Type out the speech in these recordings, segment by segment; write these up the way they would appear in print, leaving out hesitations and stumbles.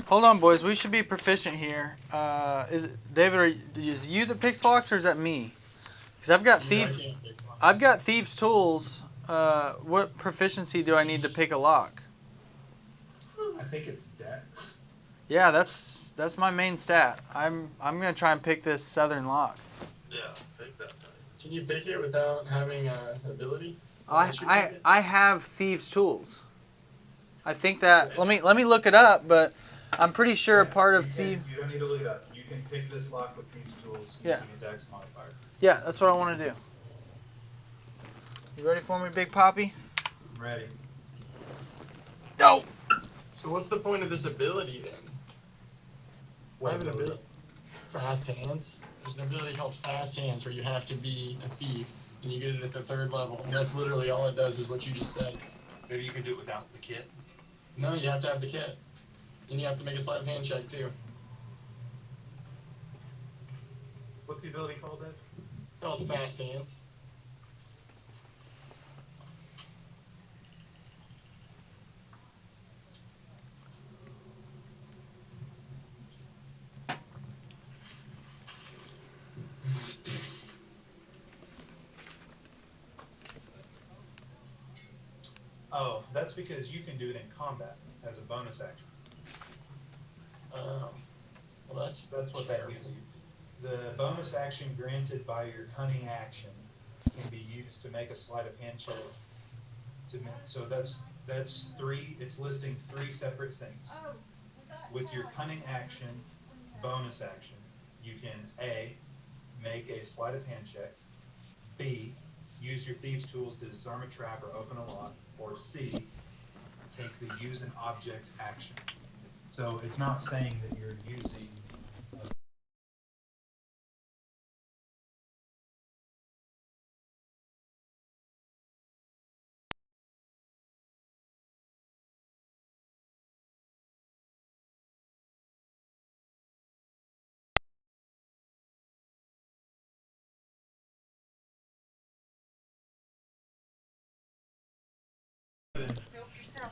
Hold on, boys. We should be proficient here. Is it David? Is you that picks locks, or is that me? Because I've got thieves' tools. What proficiency do I need to pick a lock? I think it's Dex. Yeah, that's my main stat. I'm gonna try and pick this southern lock. Yeah, pick that thing. Can you pick it without having an ability? I have thieves' tools. I think that let me look it up, but I'm pretty sure a part of You don't need to look it up. You can pick this lock with these tools using a Dex modifier. Yeah, that's what I want to do. You ready for me, Big Poppy? I'm ready. No. So what's the point of this ability then? I have an ability. Fast hands. There's an ability called fast hands where you have to be a thief and you get it at the 3rd level. And that's literally all it does is what you just said. Maybe you can do it without the kit. No, you have to have the kit. And you have to make a sleight of hand check too. What's the ability called, Dave? It's called fast hands. Oh, that's because you can do it in combat as a bonus action. Well, that's what that gives you. The bonus action granted by your cunning action can be used to make a sleight of hand check. So that's 3. It's listing 3 separate things. With your cunning action, bonus action, you can A, make a sleight of hand check. B, use your thieves' tools to disarm a trap or open a lock. Or C, take the use an object action. So it's not saying that you're using you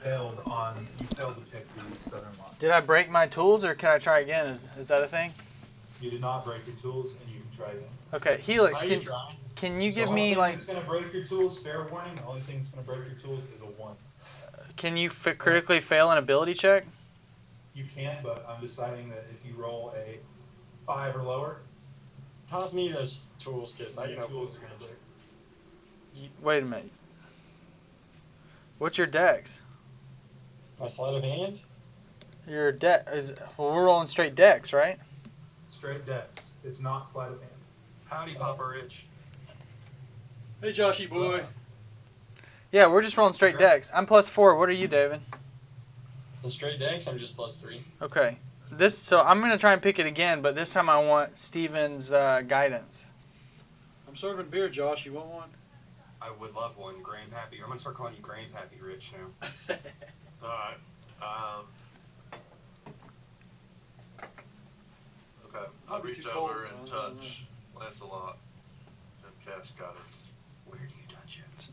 failed to pick the southern lock. Did I break my tools, or can I try again? Is that a thing? You did not break your tools, and you can try again. Okay, Helix, can you give me like? The only thing that's going to break your tools, fair warning. The only thing that's going to break your tools is a 1. Can you critically fail an ability check? You can, but I'm deciding that if you roll a 5 or lower, toss me those tools kits. I can help tools going to break. Wait a minute. What's your dex? My sleight of hand? Your dex. Well, we're rolling straight dex, right? Straight dex. It's not sleight of hand. Howdy, Papa Rich. Hey, Joshy boy. Yeah, we're just rolling straight dex. I'm +4. What are you, David? In straight dex, I'm just +3. Okay. So I'm gonna try and pick it again, but this time I want Steven's guidance. I'm serving beer, Josh. You want one? I would love one, Grandpappy. I'm gonna start calling you Grandpappy Rich now. Alright. Okay. I reach over and touch Lancelot, and cast guidance. Where do you touch it?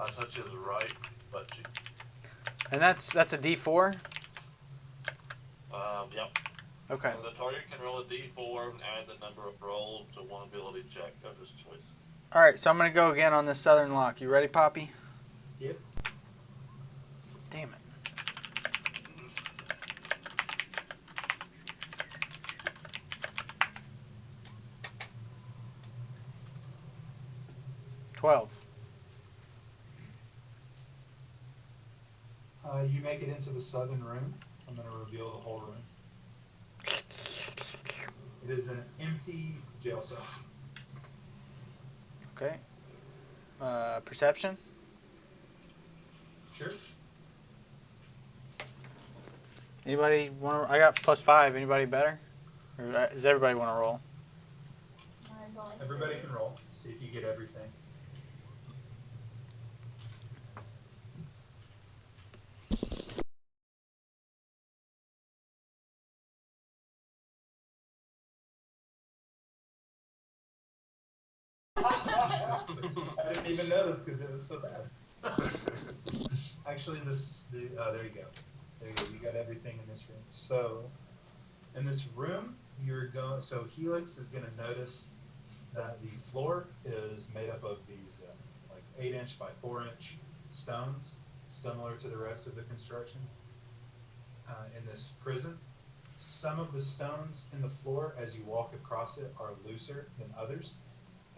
I touch his right butt cheek. And that's a D4? Yep. Okay. So the target can roll a D4 and add the number of rolls to one ability check of his choice. Alright, so I'm gonna go again on this southern lock. You ready, Poppy? Yep. Damn it. $12. You make it into the southern room. I'm going to reveal the whole room. It is an empty jail cell. Okay. Perception? Sure. Anybody want to? I got +5. Anybody better? Or does everybody want to roll? Everybody can roll. See if you get everything. I didn't even notice because it was so bad. Actually, there you go. There you go. You got everything in this room. So, in this room, so Helix is going to notice that the floor is made up of these like 8-inch by 4-inch stones, similar to the rest of the construction in this prison. Some of the stones in the floor, as you walk across it, are looser than others.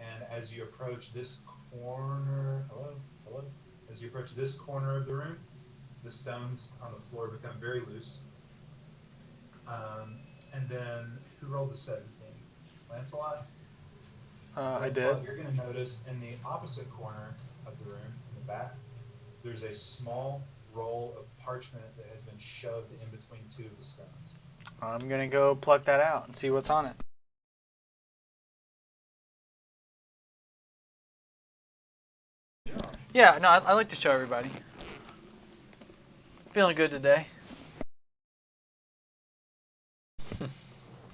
And as you approach this corner, as you approach this corner of the room, the stones on the floor become very loose. And then, who rolled the 17? Lancelot? I did. Lancelot, you're going to notice in the opposite corner of the room, in the back, there's a small roll of parchment that has been shoved in between two of the stones. I'm gonna go pluck that out and see what's on it. Yeah, no, I like to show everybody. Feeling good today.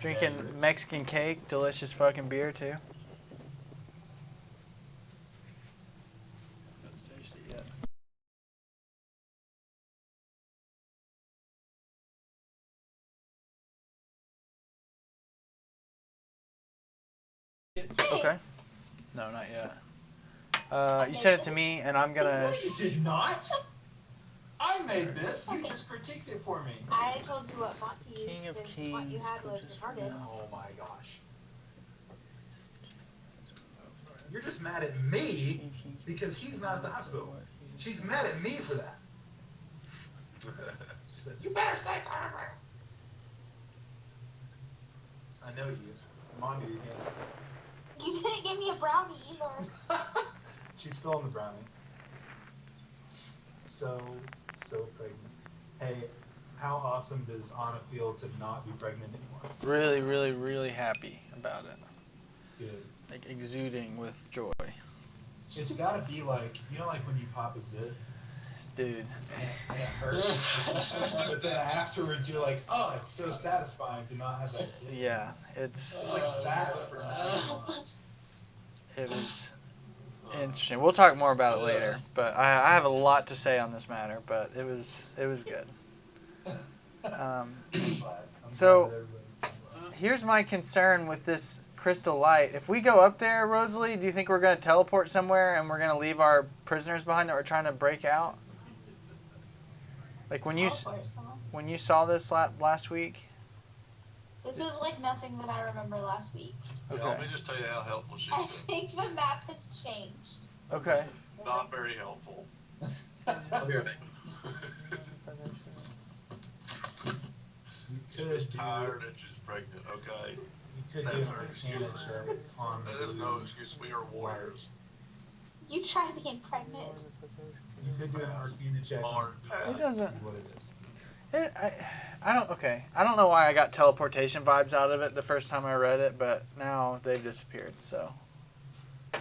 Drinking Mexican cake, delicious fucking beer too. Let's taste it yet. Okay. No, not yet. You sent it to me, and I'm gonna. No, you did not. I made this. You just critiqued it for me. I told you what font to use. King of and what you Kings, had was Princess retarded. Brunel. Oh my gosh. You're just mad at me because he's not at the hospital. She's mad at me for that. She said, you better stay calm. I know you. Come on, dude. You didn't give me a brownie either. She's still on the brownie. So pregnant. Hey, how awesome does Anna feel to not be pregnant anymore? Really, really, really happy about it. Good. Like exuding with joy. It's gotta be like, you know, like when you pop a zit Dude. and it hurts, but then afterwards you're like, oh, it's so satisfying to not have that zit. Yeah, it's It's like that, but for 9 months. it was interesting. We'll talk more about it later, but I have a lot to say on this matter. But it was good. I'm So- glad that everybody- Here's my concern with this crystal light. If we go up there, Rosalie, do you think we're going to teleport somewhere and we're going to leave our prisoners behind that we're trying to break out? Like when you saw this last week? This is like nothing that I remember last week. Yeah, let me just tell you how helpful she's I been. think the map has changed. Okay. Not very helpful. I'll be right back. You She's could do, tired and she's pregnant, okay? you could do an Arcana check on That the is no blue. excuse. We are warriors. You try being pregnant. You could do an Arcana check on Hard It pass. doesn't. what it is. I don't know why I got teleportation vibes out of it the first time I read it, but now they've disappeared. So, I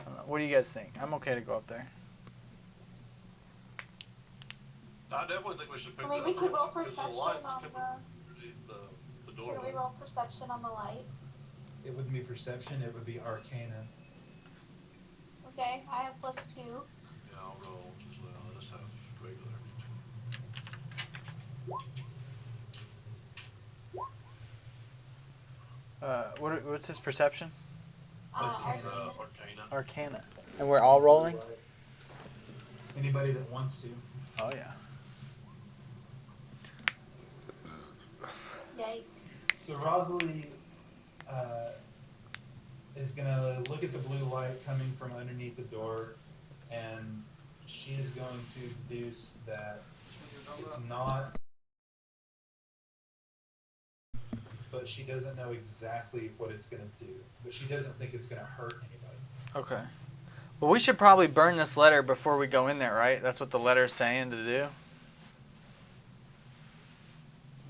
don't know. What do you guys think? I'm okay to go up there. I definitely think we should pick I mean, that we could roll up, 'cause the perception light's on coming through the Can we doorway. roll perception on the light? It wouldn't be perception, it would be Arcana. Okay, I have +2. Yeah, I'll roll. Let us have regular. What's his perception? Arcana. Arcana. Arcana. And we're all rolling? Anybody that wants to. Oh, yeah. Yikes. So Rosalie is gonna look at the blue light coming from underneath the door, and she is going to deduce that it's not, but she doesn't know exactly what it's gonna do. But she doesn't think it's gonna hurt anybody. Okay. Well, we should probably burn this letter before we go in there, right? That's what the letter's saying to do.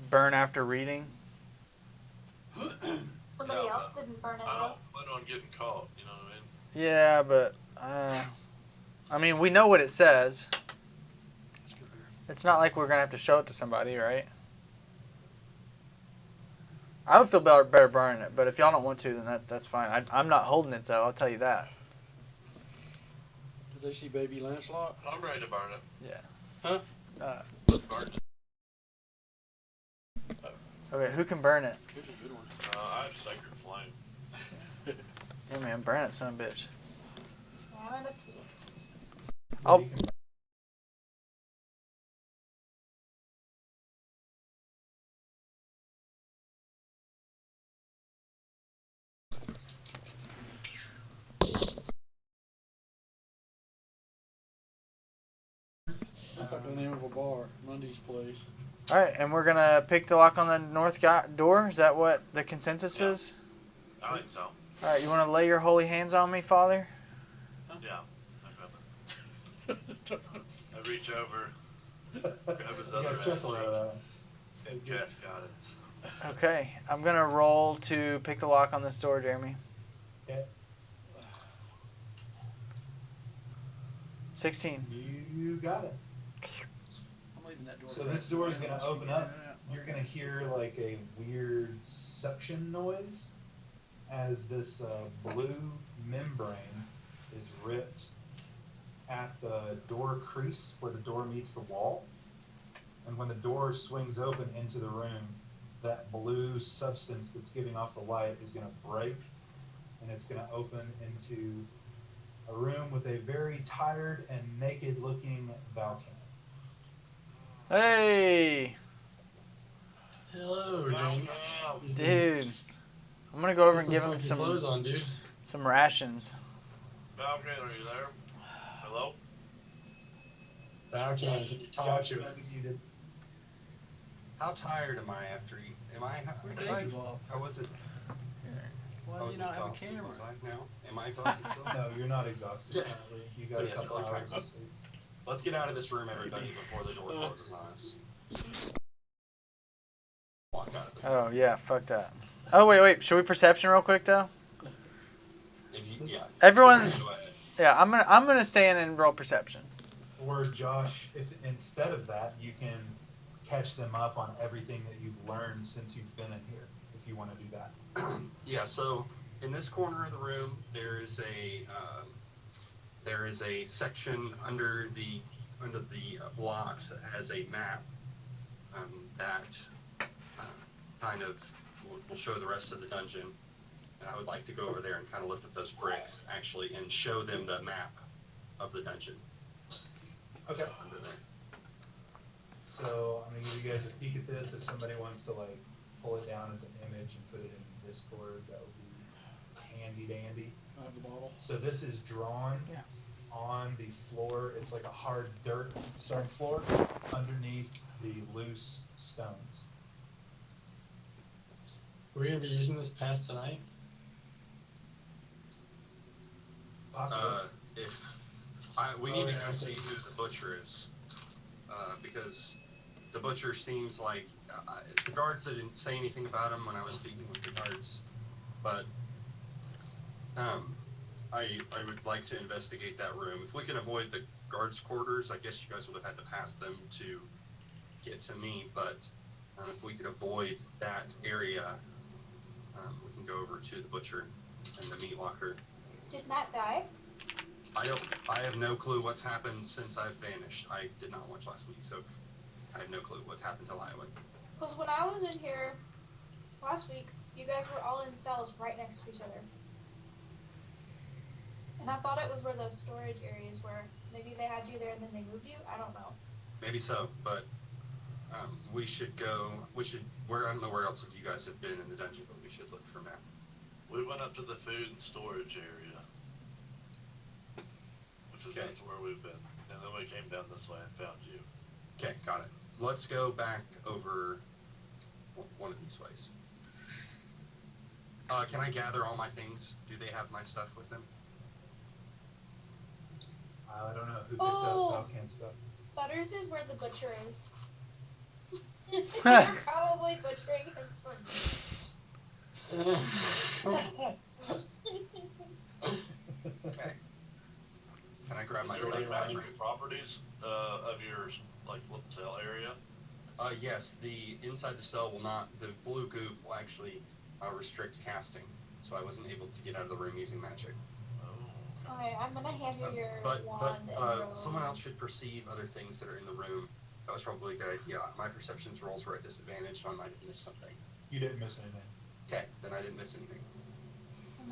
Burn after reading. Somebody Yeah, else didn't burn it I though. don't plan on getting caught, you know what I mean? Yeah, but I mean, we know what it says. It's not like we're gonna have to show it to somebody, right? I would feel better burning it, but if y'all don't want to, then that's fine. I'm not holding it though. I'll tell you that. Did they see baby Lancelot? I'm ready to burn it. Yeah. Huh? Uh, Let's burn it. Okay, who can burn it? Here's a good one. I have Sacred Flame. Yeah, man, burn it, son of a bitch. I'm gonna pee. Oh. You can- That's like the name of a bar, Mundy's Place. All right, and we're gonna pick the lock on the north door. Is that what the consensus Yeah. is? I think so. All right, you want to lay your holy hands on me, Father? Yeah. I reach over, grab his You other got a chuckle out of that. and Jess got it. Okay, I'm gonna roll to pick the lock on this door, Jeremy. Okay. 16. You got it. I'm leaving that door. So cracked. this door is gonna Let's open get up. in and out. You're gonna hear like a weird suction noise as this blue membrane is ripped at the door crease where the door meets the wall. And when the door swings open into the room, that blue substance that's giving off the light is gonna break, and it's gonna open into a room with a very tired and naked looking Valken. Hey, Hello, Jinx. dude. I'm gonna go over Put and give him funky clothes some on, dude. rations. Valkyrie, are you there? Hello? Valkyrie, can you talk to us? How tired am I after you? Am I? How was it? Why I do was you not have a exhausted. camera? Was I now? Am I exhausted still? No, you're not exhausted Yeah. currently. You got So a yes, couple let's- hours of sleep. Let's get out of this room, everybody, before the door closes on us. Walk out of the Oh yeah, fuck that. Oh wait. Should we perception real quick though? If you, yeah. Everyone, Go ahead. yeah, I'm gonna stay in and roll perception. Or Josh, if instead of that, you can catch them up on everything that you've learned since you've been in here, if you want to do that. Yeah, so in this corner of the room, there is a section under the blocks that has a map that kind of will show the rest of the dungeon. And I would like to go over there and kind of lift up those bricks, actually, and show them the map of the dungeon. Okay. That's under there. So I'm gonna give you guys a peek at this. If somebody wants to like pull it down as an image and put it in Discord, that would be handy dandy. I have the bottle. So this is drawn Yeah. on the floor. It's like a hard dirt subfloor underneath the loose stones. Are we gonna be using this past tonight? Possibly. We need to yeah, go see okay. who the butcher is, because the butcher seems like the guards didn't say anything about him when I was speaking with the guards, but I would like to investigate that room. If we can avoid the guards' quarters, I guess you guys would have had to pass them to get to me, but if we could avoid that area, we can go over to the butcher and the meat locker. Did Matt die? I have no clue what's happened since I've vanished. I did not watch last week, so I have no clue what happened to Liowa. Because when I was in here last week, you guys were all in cells right next to each other. And I thought it was where those storage areas were. Maybe they had you there and then they moved you? I don't know. Maybe so, but we should go. I don't know where else if you guys have been in the dungeon, but we should look for Matt. We went up to the food and storage area, which is Okay. that's where we've been. And then we came down this way and found you. Okay, got it. Let's go back over one of these ways. Can I gather all my things? Do they have my stuff with them? I don't know who picked Oh. up Valken stuff. Butters is where the butcher is. You're probably butchering him for Okay. Can I grab my Is stuff there any back? magical properties of your like cell area? Yes, the inside the cell will not. The blue goop will actually restrict casting, so I wasn't able to get out of the room using magic. Okay, I'm gonna hand you your But wand and your someone else should perceive other things that are in the room That was probably a good idea. My perceptions rolls were at disadvantage, so I might have missed something. You didn't miss anything. Okay, then I didn't miss anything.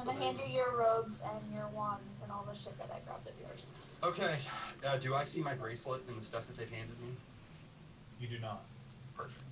I'm gonna hand you your robes and your wands and all the shit that I grabbed of yours. Okay, do I see my bracelet and the stuff that they've handed me? You do not. Perfect.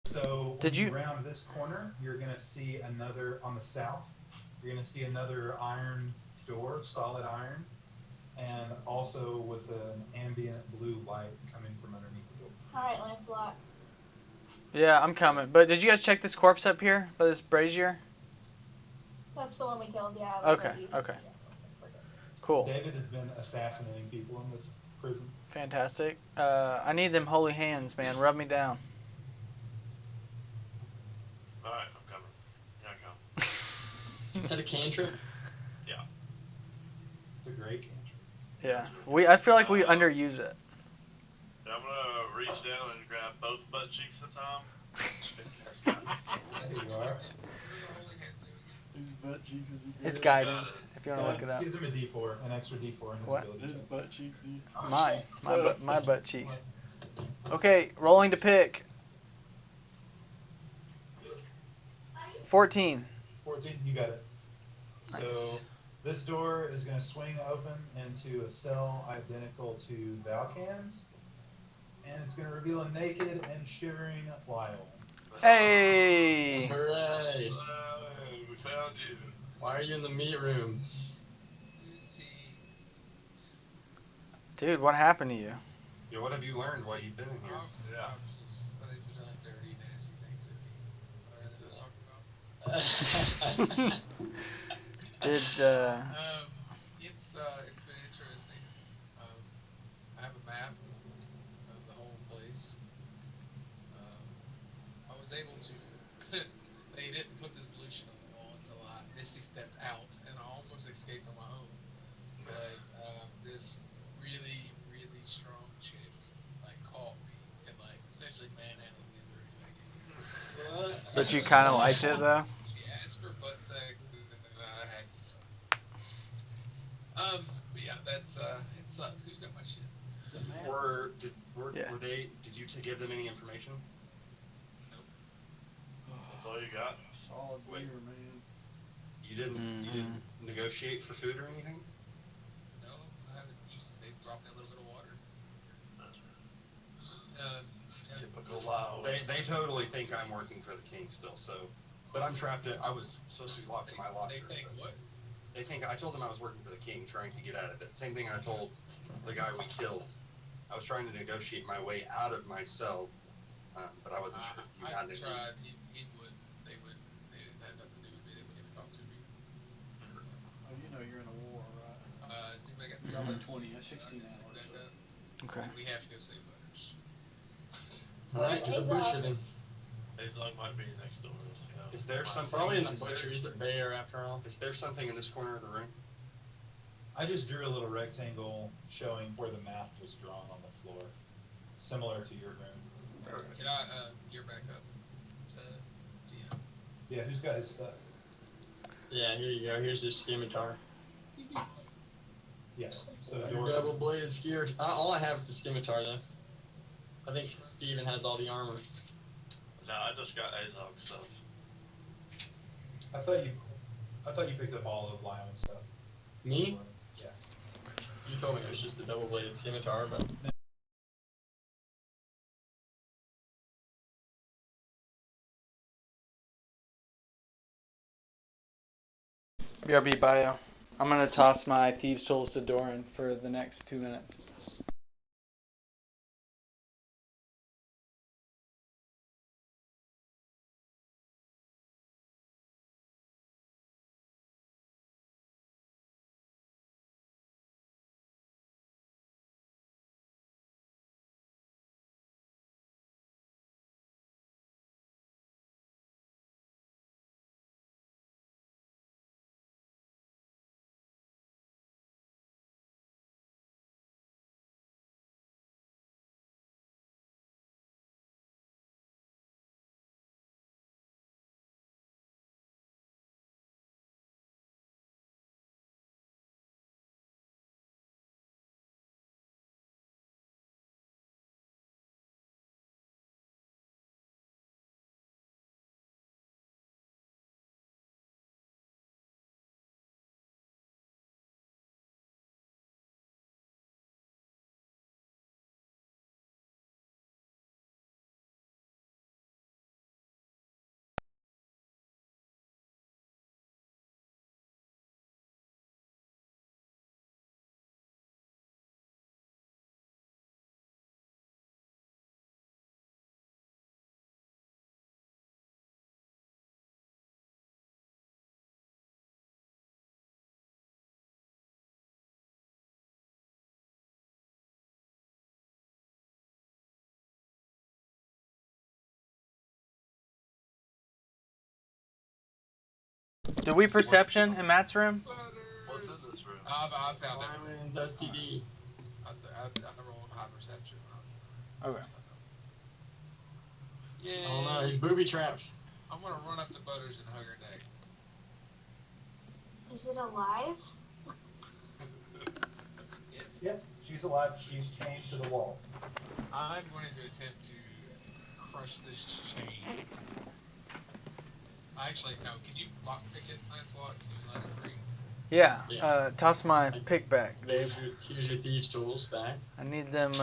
So Did when you- round this corner, you're gonna see another on the south. You're gonna see another iron door, solid iron, and also with an ambient blue light coming from underneath the door. Alright, Lancelot. Yeah, I'm coming. But did you guys check this corpse up here by this brazier? That's the one we killed, yeah. Okay, okay. Cool. David has been assassinating people in this prison. Fantastic. I need them holy hands, man. Rub me down. Alright, I'm coming. Here I come. Is that a cantrip? Yeah. It's a great cantrip. Yeah. I feel like we underuse it. I'm gonna reach down and grab both butt cheeks at a time. There you are. Whose butt cheeks is he It's grabbing? guidance, if you want to look it up. Gives him a D4, an extra D4 in his What? ability Whose check. butt cheeks is he? Mine. My butt cheeks. Okay, rolling to pick. 14. 14, you got it. So Nice. this door is going to swing open into a cell identical to Valkan's, and it's going to reveal a naked and shivering Lyle. Hey! Hooray! We found you. Why are you in the meat room? Dude, what happened to you? Yeah, what have you learned while you've been in here? Yeah. They've done dirty, nasty things to me. Whatever they're talking about. Did, It's been interesting. I have a map of the whole place. I was able to. They didn't put this pollution on the wall until I Misty stepped out, and I almost escaped on my own. But this really, really strong chick like caught me and like actually manhandling me through that game. But you kind of liked it though. She asked for butt sex, and I had to. But yeah, that's it sucks. Who's got my shit? Yeah. Did you give them any information? That's all you got? Solid Wait. beer, man. You didn't negotiate for food or anything? No, I haven't eaten. They brought me a little bit of water. Yeah. Typical Lao. They totally think I'm working for the king still, so. But I'm trapped in. I was supposed to be locked in my locker. They think what? They think I told them I was working for the king, trying to get out of it. Same thing I told the guy we killed. I was trying to negotiate my way out of my cell, but I wasn't sure if you I had any. tried. He wouldn't. They wouldn't. They didn't have nothing to do with me. They wouldn't even talk to me. Oh, you know you're in a war, right? Does anybody got You're stuff? only 20, 16 Is hours. that done? Okay. We have to go save Butters. Alright, get the butcher then. Azog might be next door. Let's go. Is there something? Probably in the butcher. He's a bear after all. Is there something in this corner of the room? I just drew a little rectangle showing where the map was drawn on the floor, similar to your room. Can I gear back up? DM. Yeah, who's got his stuff? Yeah, here you go. Here's his scimitar. Yes. So Your your double-bladed skewer. All I have is the scimitar, though. I think Steven has all the armor. No, I just got Azog stuff. I thought you picked up all of Lion's stuff. Me? Yeah. You told me it was just the double-bladed scimitar, but... BRB bio. I'm gonna toss my thieves tools to Doran for the next 2 minutes. Did we perception in Matt's room? What's in this room? I found everything. Lion's STD. I rolled high perception. Okay. Yeah. Oh no, he's booby trapped. I'm gonna run up to Butters and hug her neck. Is it alive? Yes. Yep, she's alive. She's chained to the wall. I'm going to attempt to crush this chain. Actually, no. Can you lockpick it, Lancelot? Can you let it free? Yeah. Yeah. Toss my pick back, Dave. Here's your thieves' tools back. I need them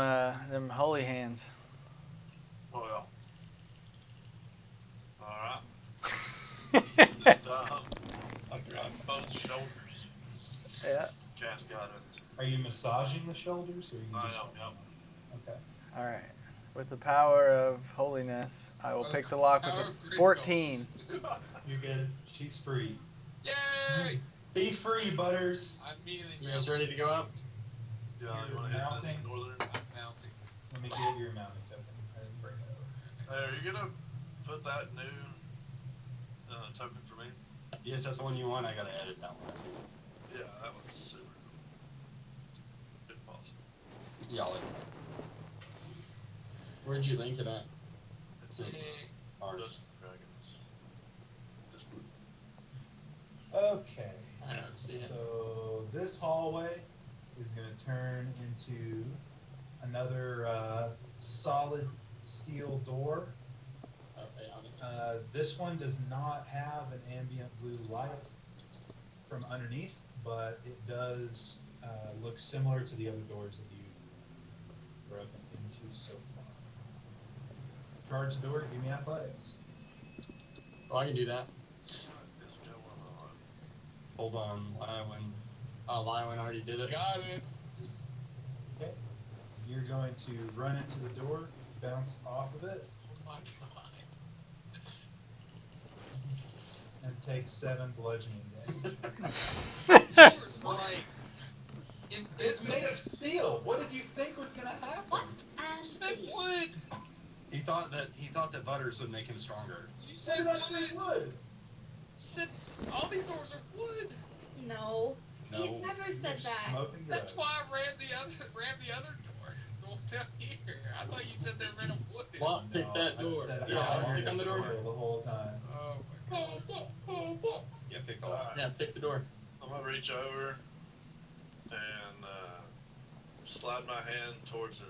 holy hands. Oh, yeah. Alright. I've got both shoulders. Yeah. Cast guidance. Are you massaging the shoulders, or are you I just? am, yep. Okay. All right. With the power of holiness, I will pick the lock with Power a of Grayskull. 14. You're good. She's free. Yay! Be free, Butters. I'm immediately You guys ready to go up? Yeah, You're you want to hit mounting. this northern? I'm mounting. Let me get your mounting token. I didn't bring it over. Hey, are you gonna put that new token for me? Yes, that's the one you want. I gotta edit that one. I think. Yeah, that was super cool. If possible. Yeah, I'll edit Where'd you link it at? City. Ours. Just dragons. Just Okay. I don't see it. So this hallway is going to turn into another solid steel door. Okay, on it. This one does not have an ambient blue light from underneath, but it does look similar to the other doors that you've broken into so far. Charge the door, give me athletics. Oh, I can do that. What is going on? Hold on, Lywin. Oh, Lywin already did it. Got it. Okay. You're going to run into the door, bounce off of it, Oh my god. and take 7 bludgeoning damage. Doors were like It's made invincible. of steel. What did you think was going to happen? What? You said wood. He thought that Butters would make him stronger. You What said did I wood. say wood? You said all these doors are wood. No. No. He's never said You're that. smoking That's drugs. why I ran the other door. The one down here. I thought you said they ran a wood. Lock, pick that I door. said Yeah, I pick on the door. the whole time. Oh my god. Take it, take it. Yeah, pick the lock. Yeah, pick the door. I'm gonna reach over and slide my hand towards his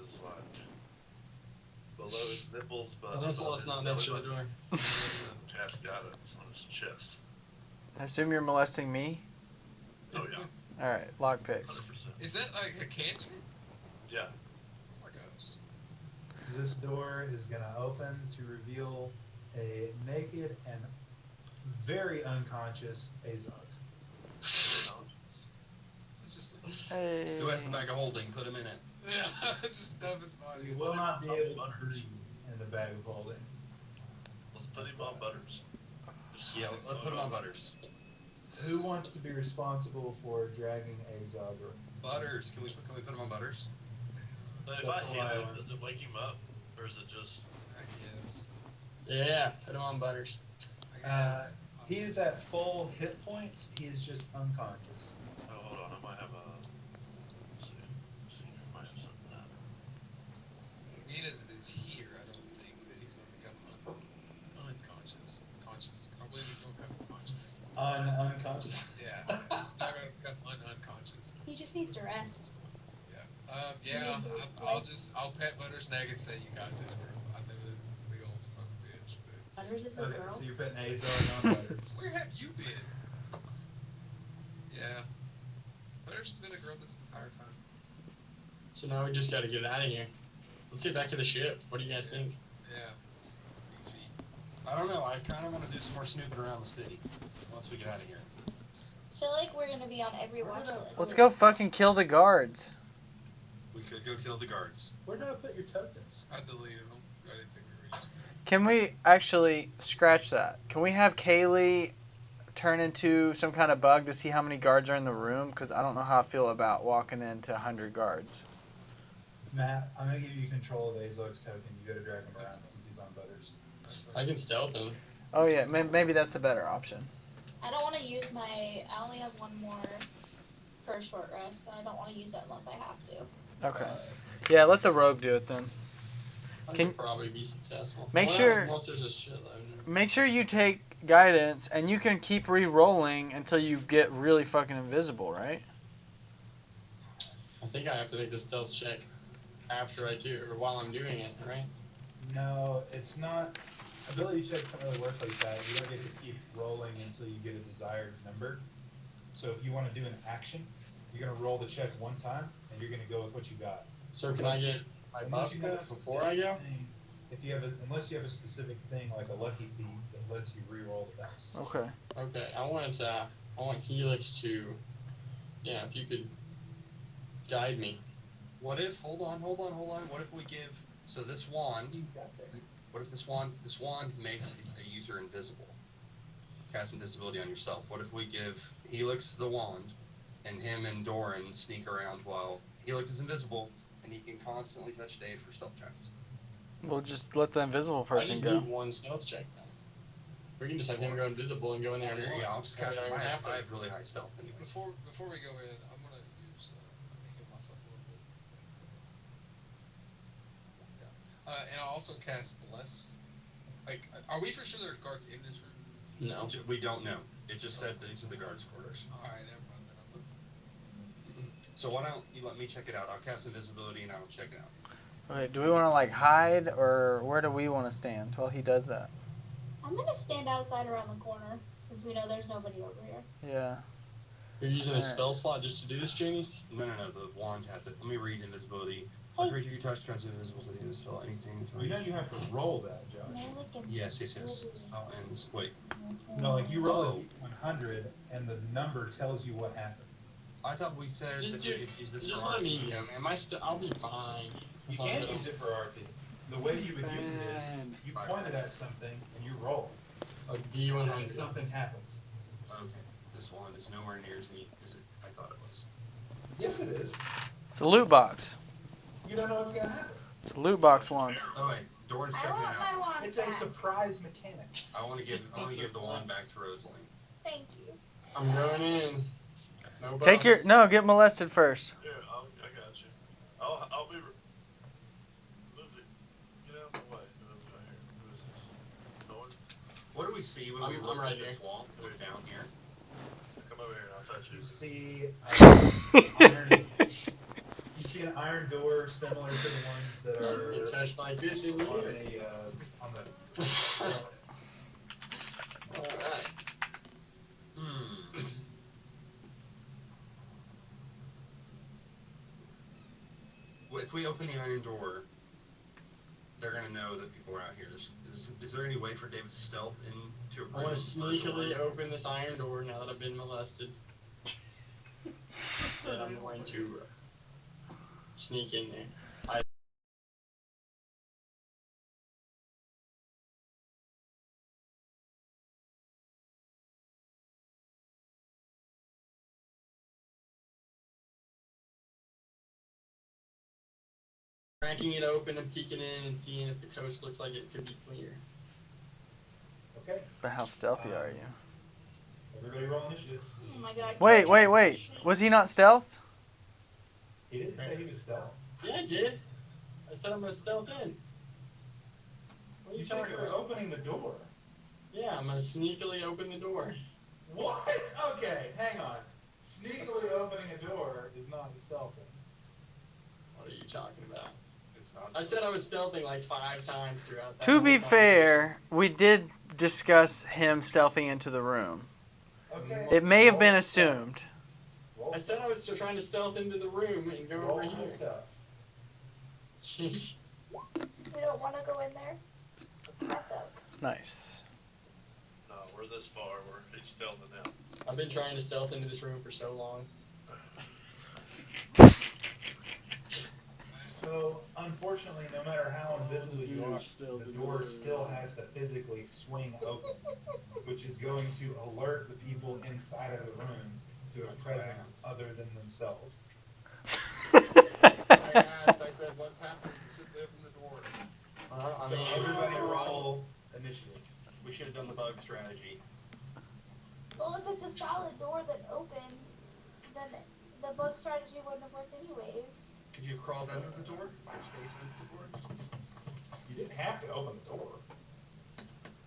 below his nipples, but That's all. It's not next to the door. Cast guidance on his chest. I assume you're molesting me. Oh yeah, All right, lockpick. 100%. Is that like a cantrip? Yeah. Oh my gosh. This door is going to open to reveal a naked and very unconscious Azog. It's just Hey. Who has the bag of holding? Put him in it. yeah. It's just stuff his body. You will not be able to breathe in the bag of holding. Let's put him on Butters. Yeah, let's put him on Butters. Who wants to be responsible for dragging Azog? Butters, can we put him on Butters? So if I hit him, does it wake him up, or is it just? I guess. Yeah, put him on Butters. I guess. He is at full hit points. He is just unconscious. Oh, hold on. I might have a. Let's see. I might have something that. Venus is here. I don't think that he's going to become unconscious. Conscious. I believe he's going to become conscious. Unconscious. Yeah. Not going to become unconscious. He just needs to rest. Yeah. I'll pet Butter's neck and say, "You got this, girl." I know this big old son of a bitch, but Butters is a Okay, girl. so you're putting Azog on Butters. where have you been? Yeah. Butter's has been a girl this entire time. So now we just gotta get out of here. Let's get back to the ship. What do you guys think? Yeah. It's Gucci. I don't know. I kind of want to do some more snooping around the city once we get out of here. I feel like we're gonna be on every watch list. Let's go fucking kill the guards. We could go kill the guards. Where did I put your tokens? I deleted them. I didn't think we were using them. Can we actually scratch that? Can we have Kaylee turn into some kind of bug to see how many guards are in the room? Because I don't know how I feel about walking into 100 guards. Matt, I'm gonna give you control of Azog's token. You gotta drag him around since he's on Butters. I can stealth him. Oh yeah, maybe that's a better option. I don't want to use my. I only have one more for a short rest, so I don't want to use that unless I have to. Okay. Yeah, let the rogue do it then. I Can- can probably be successful. Make Well, sure- Unless there's a shitload. Make sure you take guidance, and you can keep re-rolling until you get really fucking invisible, right? I think I have to make the stealth check after I do, or while I'm doing it, right? No, it's not. Ability checks don't really work like that. You don't get to keep rolling until you get a desired number. So if you want to do an action, you're gonna roll the check one time, and you're gonna go with what you got. So can I get my buff you have a before I go? specific thing- If you have unless you have a specific thing like a lucky thief that lets you re-roll the dice. Okay. Okay, I want Helix to, yeah, if you could guide me. What if? Hold on. What if we give? So this wand. You got there. What if this wand makes a user invisible? Cast invisibility on yourself. What if we give Helix the wand, and him and Doran sneak around while Helix is invisible, and he can constantly touch Dave for stealth checks? We'll just let the invisible I person just go. need one stealth check then. We can just have him go invisible and go in there and roll. Yeah, I'll just cast. I don't I have to. have really high stealth anyways. Before we go in, I'm gonna use. Let me heal myself a little bit. Yeah. And I'll also cast Bless Like, are we for sure there's guards in this room? No. We don't know. It just said these are the guards' quarters. Alright, never mind then. So why don't you let me check it out? I'll cast invisibility and I'll check it out. Okay, do we want to like hide or where do we want to stand while he does that? I'm gonna stand outside around the corner since we know there's nobody over here. Yeah. You're using a Alright. spell slot just to do this, Janice? No. The wand has it. Let me read invisibility. Hey. A creature you touch becomes invisible to the end of the spell. Anything. You know you have to roll that, Josh. Yes. Spell ends. Wait. No, like you roll a 100 and the number tells you what happens. I thought we said Just that do- we could use this Just for let art. me go, man. I'll be fine. You can use it for RP. The way you would use it is you point it at something and you roll. A And D100. something happens. Okay. This wand is nowhere near as neat as I thought it was. Yes, it is. It's a loot box. You don't know what's gonna happen. It's a loot box wand. Oh wait, Doran's I checking it want my out. wand It's a back. surprise mechanic. I want to give the wand back to Rosalie. Thank you. I'm going in. No Take your bugs. no, get molested first. Here, I got you. I'll be. Move it. Get out of the way. Move it right here. Who is this? No one? What do we see when we I'm look right at this here. wall? Look down here. Come over here. I'll touch you. You see an iron door similar to the ones that are Get touched like this in on here. on the. Alright. Well, if we open the iron door, they're gonna know that people are out here. Is there any way for David to stealth into a room? I want to or a sneakily door? open this iron door now that I've been molested. And I'm going to sneak in there. Cracking it open and peeking in and seeing if the coast looks like it could be clear. Okay. But how stealthy are you? Everybody roll initiative. Oh my god. Wait. Was he not stealth? He didn't say he was stealth. Yeah, I did. I said I'm gonna stealth in. What are You you said talking you were about? opening the door. Yeah, I'm gonna sneakily open the door. What? Okay, hang on. Sneakily opening a door is not stealthing. What are you talking about? It's not. I said I was stealthing like 5 times throughout that To whole be conversation. fair, we did discuss him stealthing into the room. Okay. It may have been Roll stealth. assumed. Roll I said I was still trying to stealth into the room and go roll over high here. stealth. Jeez. We don't want to go in there. Let's back up. Nice. No, we're this far. He's stealthing out. I've been trying to stealth into this room for so long. So, unfortunately, no matter how invisible you are, the door still has to physically swing open, which is going to alert the people inside of the room to a presence other than themselves. I asked, I said, what's happening? You said they opened the door. I So mean, everybody roll initiative. We should have done the bug strategy. Well, if it's a solid door that opened, then the bug strategy wouldn't have worked anyways. Could you have crawled under the door? Is there space under the door? You didn't have to open the door.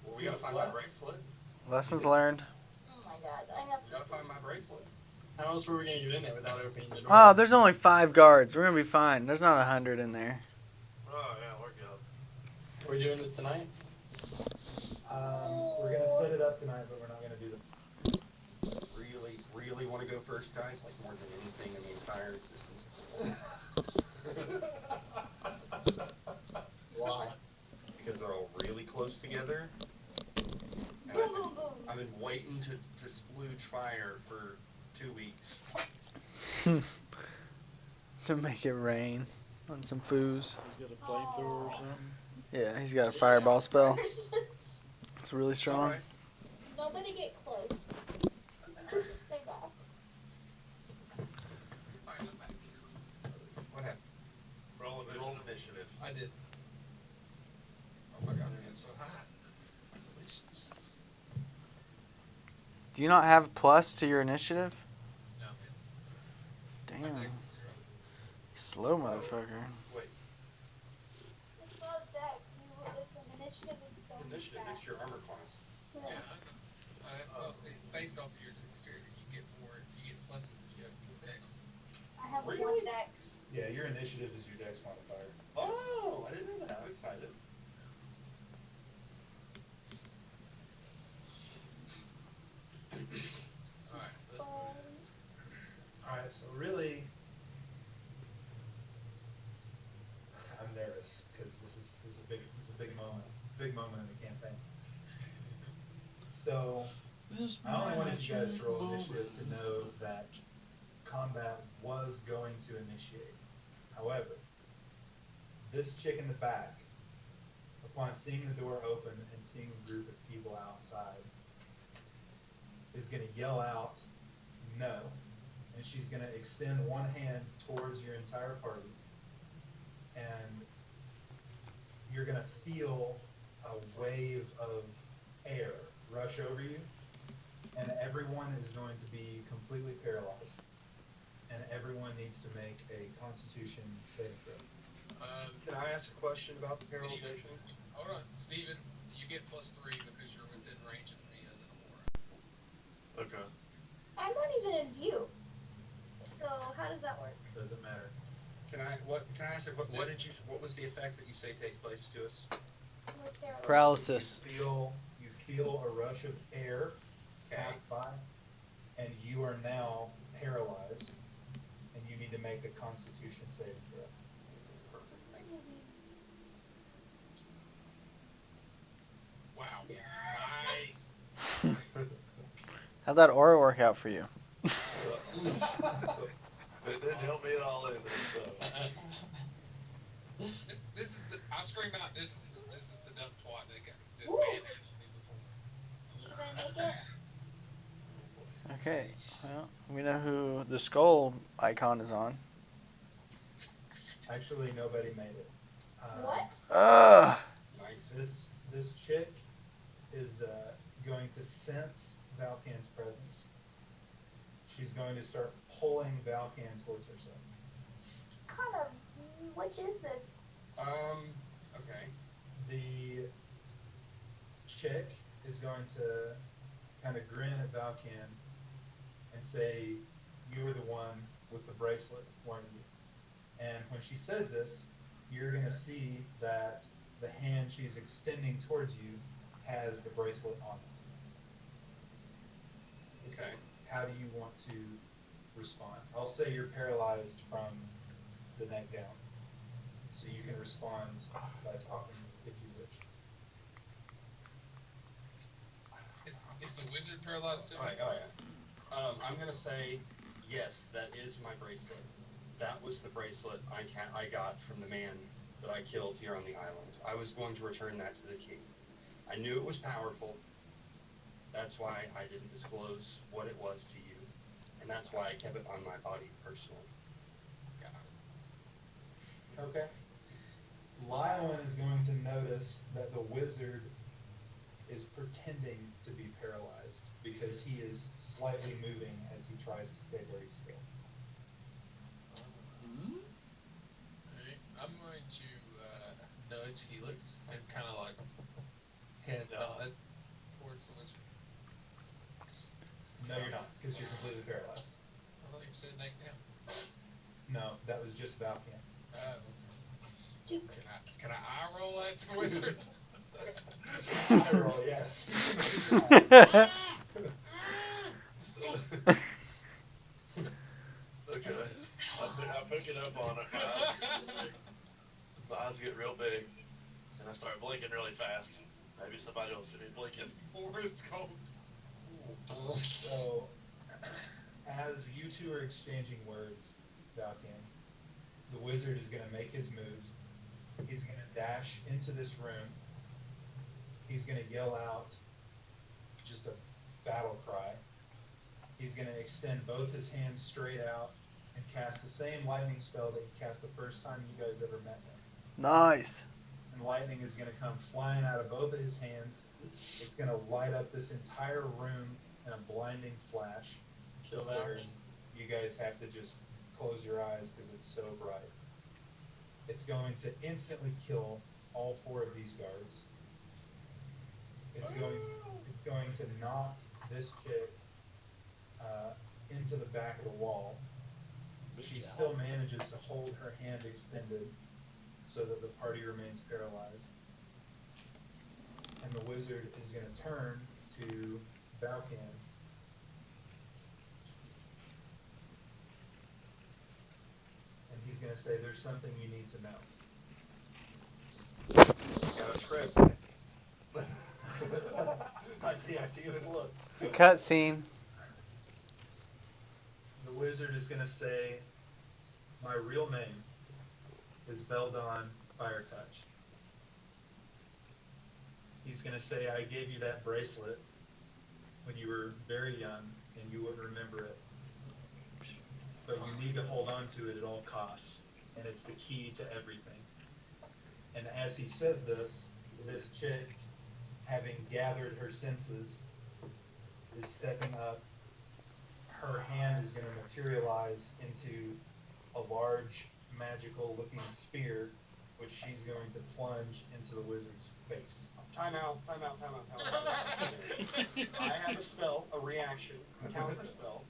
Well, we gotta find my bracelet. Lessons learned. Oh my god, I have We gotta find my bracelet. how else were we gonna get in there without opening the door? Oh, there's only 5 guards. We're gonna be fine. There's not 100 in there. Oh, yeah, we're good. Are we doing this tonight? We're gonna set it up tonight, but we're not gonna do the. Really want to go first, guys? Like more than anything in the entire existence of the world. Why? Because they're all really close together. And boom, boom, boom. I've been waiting to splooge fire for 2 weeks. To make it rain on some foos. He's got a flamethrower or something. Yeah, he's got a fireball spell. It's really strong. Alright. Nobody get close. Just stay back. Alright, I'm back. What happened? Roll initiative. I did. Oh my god, I'm getting so high. Congratulations. Do you not have plus to your initiative? No, man. My Damn. dex is 0. Slow motherfucker. Wait. It's not a deck. It's an initiative. It's its own initiative next to your armor class. Yeah, well, it's based off of your dexterity. You get more. You get pluses if you have more dex. I have Really? 1 dex. Yeah, your initiative is your dex modifier. Oh, I didn't know that. I'm excited. All right, let's move this. All right, so really, I'm nervous because this is a big moment in the campaign. So I only wanted you guys to roll initiative to know that combat was going to initiate. However, this chick in the back, upon seeing the door open and seeing a group of people outside, is going to yell out, "No." And she's going to extend one hand towards your entire party, and you're going to feel a wave of air rush over you, and everyone is going to be completely paralyzed. And everyone needs to make a Constitution saving throw. Can I ask a question about the paralyzation? Hold on, Steven. You get +3 because you're within range of me as an aura. Okay. I'm not even in view. So how does that work? Doesn't matter. Can I ask what was the effect that you say takes place to us? We're paralyzed. Paralysis. You feel a rush of air pass by, and you are now paralyzed, and you need to make a Constitution saving throw. Perfect. Thank you. Wow. Nice. How'd that aura work out for you? It didn't help me at all either. So. This is the. I'll scream out. This is the dumb twat that Ooh. manhandled me before. Should I make it? Okay, well, we know who the skull icon is on. Actually, nobody made it. What? Nice. This chick is going to sense Valkan's presence. She's going to start pulling Valkan towards herself. Which is this? Okay. The chick is going to kind of grin at Valkan and say, "You were the one with the bracelet, weren't you?" And when she says this, you're going to see that the hand she's extending towards you has the bracelet on it. Okay. How do you want to respond? I'll say you're paralyzed from the neck down, so you can respond by talking if you wish. Is the wizard paralyzed too? Oh yeah. I'm gonna say yes. That is my bracelet. That was the bracelet I got from the man that I killed here on the island. I was going to return that to the king. I knew it was powerful. That's why I didn't disclose what it was to you, and that's why I kept it on my body personally. Got it. Okay. Lyon is going to notice that the wizard is pretending to be paralyzed because he is slightly moving as he tries to stay very still. Alright, I'm going to nudge Helix and kind of like head nod towards the wizard. No, you're not, because you're completely paralyzed. I thought you said neck down. No, that was just Valkan. Can I eye roll at the wizard? I roll, yes. Okay. I pick it up on it. My eyes get real big, and I start blinking really fast. Maybe somebody else should be blinking. Forest Gump. So, as you two are exchanging words, Valkan, the wizard is going to make his moves. He's going to dash into this room. He's going to yell out just a battle cry. He's going to extend both his hands straight out and cast the same lightning spell that he cast the first time you guys ever met him. Nice. And lightning is going to come flying out of both of his hands. It's going to light up this entire room in a blinding flash. Kill that where one. you guys have to just close your eyes because it's so bright. It's going to instantly kill all 4 of these guards. it's going to knock this chick into the back of the wall. She still manages to hold her hand extended so that the party remains paralyzed. And the wizard is going to turn to Balkan. And he's going to say, there's something you need to know. Got a script. I see you in the look. Cutscene. The wizard is going to say, my real name is Beldon Firetouch. He's going to say, I gave you that bracelet when you were very young and you wouldn't remember it. But you need to hold on to it at all costs. And it's the key to everything. And as he says this chick, having gathered her senses, is stepping up. Her hand is going to materialize into a large, magical-looking spear, which she's going to plunge into the wizard's face. Time out. I have a spell, a reaction, a counter spell,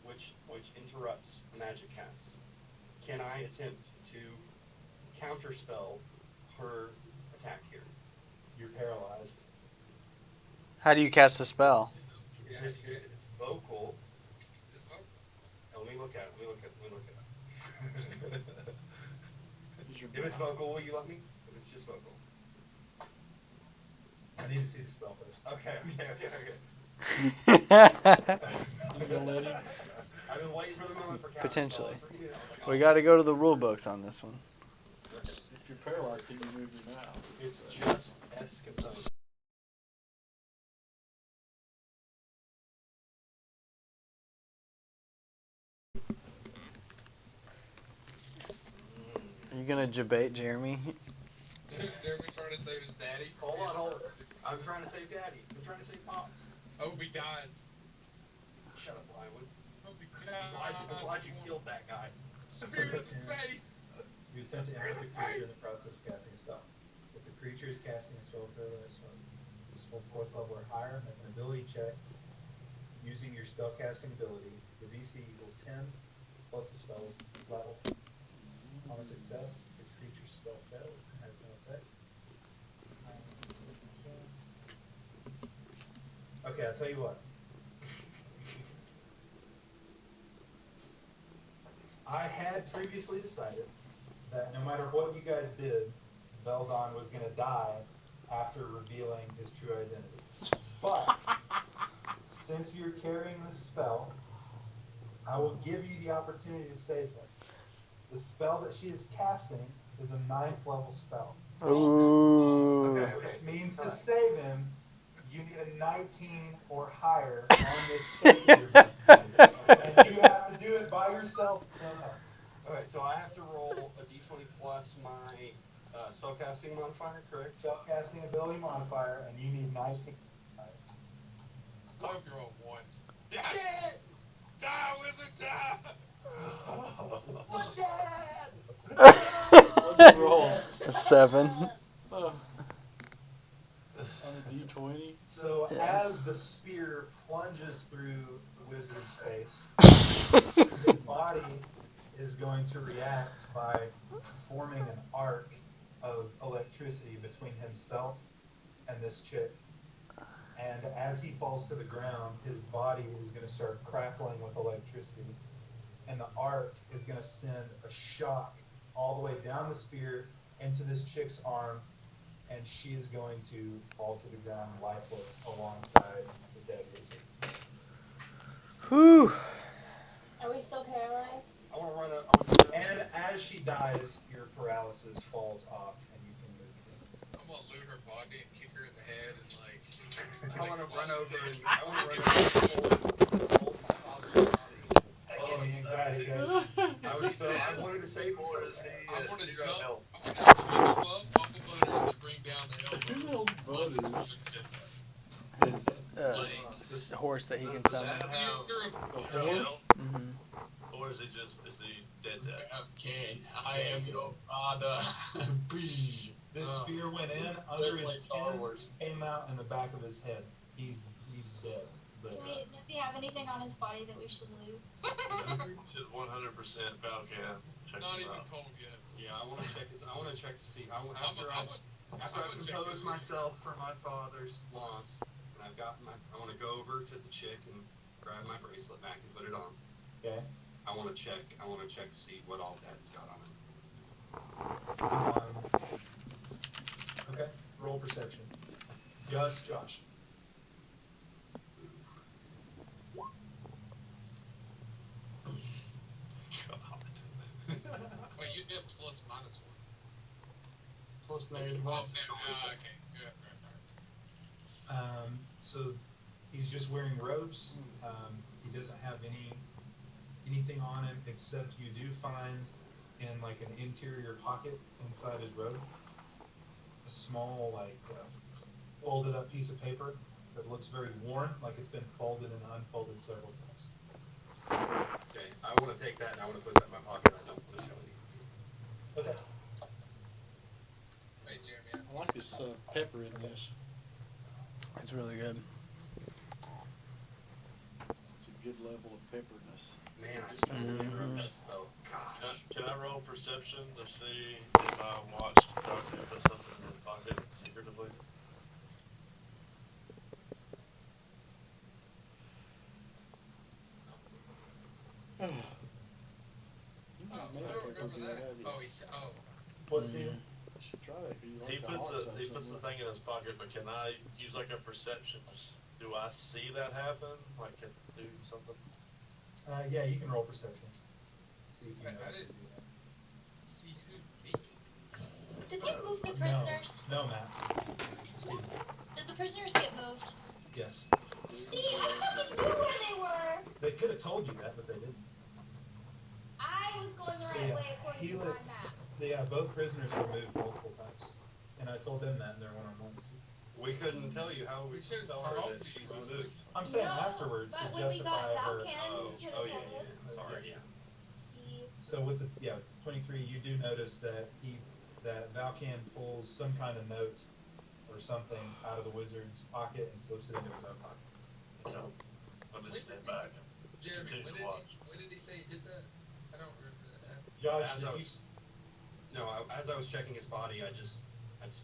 which interrupts a magic cast. Can I attempt to counterspell her attack here? You're paralyzed. How do you cast a spell? It's vocal. This one? Let me look at it. If it's vocal, will you let me? If it's just vocal. I need to see the spell first. Okay. You gonna let him? I've been waiting for the moment for counterspells. Potentially. You know, We got to go to the rule books on this one. If you're paralyzed, can you move your mouth? It's just S component. Are you going to debate Jeremy? Jeremy trying to save his daddy. Hold on. I'm trying to save Daddy. I'm trying to save Pops. Hope he dies. Shut up, Lywood. Hope he I'm glad you killed that guy. Spear to the face. You attempt to enter the creature in the process of casting a spell. If the creature is casting a spell for this fourth level or higher, make an ability check using your spellcasting ability. The DC equals 10 plus the spell's level. On a success, the creature's spell fails and has no effect. Okay, I'll tell you what. I had previously decided that no matter what you guys did, Beldon was going to die after revealing his true identity. But, since you're carrying this spell, I will give you the opportunity to save him. The spell that she is casting is a 9th level spell. Ooh. Okay. Which means to save him, you need a 19 or higher on this check. And you have to do it by yourself. Alright, so I have to roll a d20 plus my spellcasting modifier, correct? Spellcasting ability modifier, and you need 19. I hope you're on one. Shit! Die, wizard, die! What'd you roll? A 7. On a D20? So Yeah. as the spear plunges through the wizard's face, his body is going to react by forming an arc of electricity between himself and this chick. And as he falls to the ground, his body is going to start crackling with electricity. And the arc is going to send a shock all the way down the spear into this chick's arm, and she is going to fall to the ground lifeless alongside the dead wizard. Whew. Are we still paralyzed? I want to run And as she dies, your paralysis falls off, and you can move. I'm gonna loot her body and kick her in the head and like. I want to run over and hold my father's body. Oh, the anxiety, guys. I wanted to save him so bad. I want to jump. I want to jump up off the butters and bring down the Who elbow. knows butters? His horse that he can summon. A horse? Mm-hmm. Or is he dead? Okay, I am your father. This Oh. spear went in under Just his like Star chin, Wars. came out in the back of his head. He's dead. But Wait, does he have anything on his body that we should loot? Should 100% Falcon. Check Not him even out. cold yet. Yeah, I want to check. I want to check to see. After I I would check compose this. myself for my father's loss, and I've got my. I want to go over to the chick and grab my bracelet back and put it on. okay. I want to check. I want to check to see what all Dad's got on it. Okay. Roll perception. Just Josh. Wait, you did plus minus one. Plus Oh, negative no, one. okay, good. Right. So he's just wearing robes. He doesn't have anything on him except you do find in like an interior pocket inside his robe a small folded up piece of paper that looks very worn, like it's been folded and unfolded several times. Okay, I want to take that and I want to put that in my pocket. I don't want to show anything. Okay. Wait, Jeremy. I like this pepper in this. It's really good. It's a good level of pepperness. Man, I just don't remember that spell. Gosh. Can I roll perception to see if I watched Falcon put something in his pocket secretively? You Oh, haven't made I a don't pepper remember yet, that. have you? Oh, he's What's the You should try that. 'Cause you He like the puts hot the stuff he so puts the much. thing in his pocket, but can I use like a perception? Do I see that happen? Like, can I do something? Yeah, you can roll perception. See if you I know. didn't- see who me. Did they move the prisoners? No, Matt. Steve. Did the prisoners get moved? Yes. See, I fucking knew where they were! They could have told you that, but they didn't. I was going the So, right yeah, way according to my Helix. map. Both prisoners were moved multiple times, and I told them that in their one-on-ones. We couldn't tell you how we We couldn't tell her tell that you, she's probably. moved. I'm saying No, afterwards to but when we got justify her. Valken, Oh, you could oh have yeah, told yeah. us. Sorry, yeah. See, So with the 23, you do notice that Valkan pulls some kind of note or something out of the wizard's pocket and slips it into his own pocket. No. I'll When just did stand back. Jeremy, Continue when to did, watch. when did he say he did that? I don't remember that happening. Josh, As did I you? was, no, as I was checking his body, I just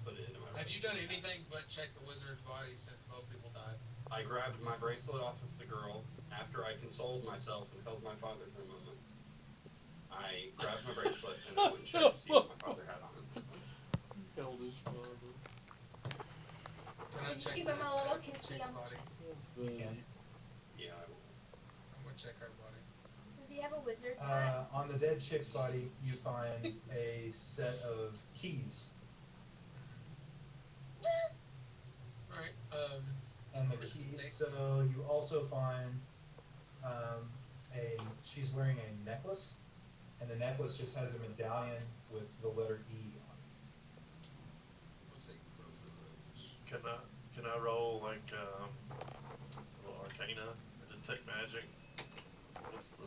put it into my. Have you done anything but check the wizard's body since both people died? I grabbed my bracelet off of the girl after I consoled myself and held my father for a moment. I grabbed my bracelet and I went and checked to see what my father had on it. Held his father. Can I check Give the him a little chick's kissy on the body? That's You funny. can. Yeah, I will. I'm gonna check her body. does he have a wizard's hat? On the dead chick's body, you find a set of keys, Alright, and the This is keys. thick. So you also find she's wearing a necklace, and the necklace just has a medallion with the letter E on it. looks like close the Can I roll like a little Arcana or detect magic? What's the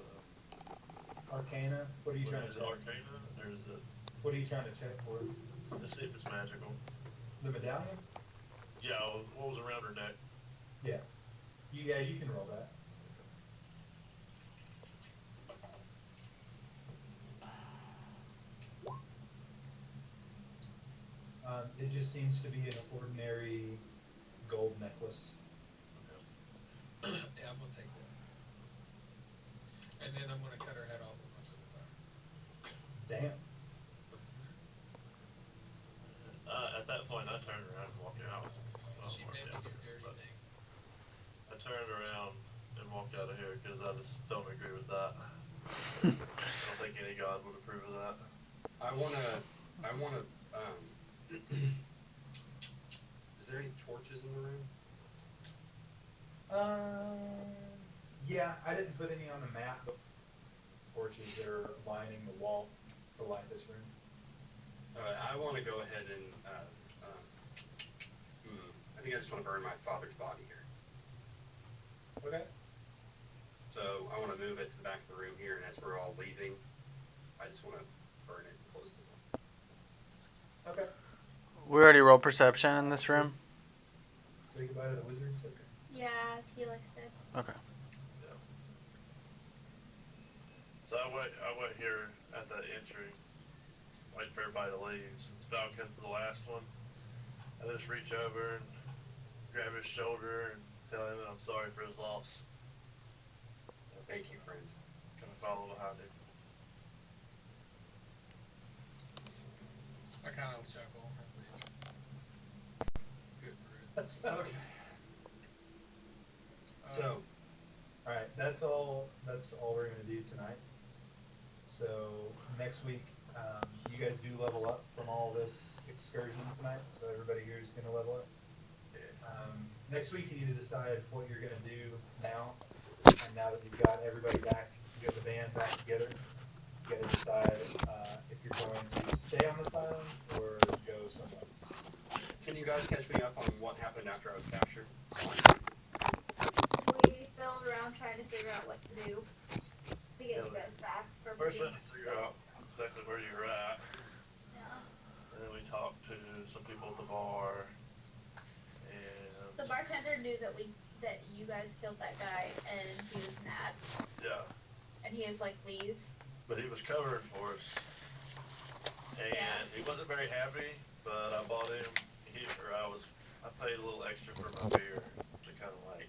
Arcana. What are you trying to is it check? Arcana or is it What are you trying to check for? to see if it's magical? The medallion? Yeah, what was around her neck? Yeah. You can roll that. It just seems to be an ordinary gold necklace. Yeah, I'm gonna take that. And then I'm gonna cut her head off with my scimitar. Damn. At that point, I turned around and walked out. Well, She walked made me out, do dirty but thing. I turned around and walked out of here because I just don't agree with that. I don't think any god would approve of that. I wanna, is there any torches in the room? Yeah, I didn't put any on the map, but torches that are lining the wall to light this room. I wanna go ahead and, I think I just wanna burn my father's body here. Okay. So I wanna move it to the back of the room here, and as we're all leaving, I just wanna burn it and close the door. Okay. We already rolled perception in this room. Say goodbye to the wizard. Yeah, he likes to. Okay. So I wait here at the entry, wait for everybody to leave. Since Val comes to the last one, I just reach over and grab his shoulder and tell him that I'm sorry for his loss. Thank you, friend. Kind of follow behind him. I kind of chuckle and leave. Good for it. Okay. So, Alright, that's all we're gonna do tonight. So next week, you guys do level up from all this excursion tonight, so everybody here is gonna level up. Next week you need to decide what you're gonna do now, and now that you've got everybody back, you got the band back together, you gotta decide, if you're going to stay on this island or go somewhere else. can you guys catch me up on what happened after I was captured? We filled around trying to figure out what to do to get you guys back for First, I pretty had to figure out exactly where you were at, Yeah. and then we talked to some people at the bar, and The bartender knew that you guys killed that guy, and he was mad, yeah, and he is like, leave. but he was covering for us, and Yeah. he wasn't very happy. But I bought him. I paid a little extra for my beer to kind of like,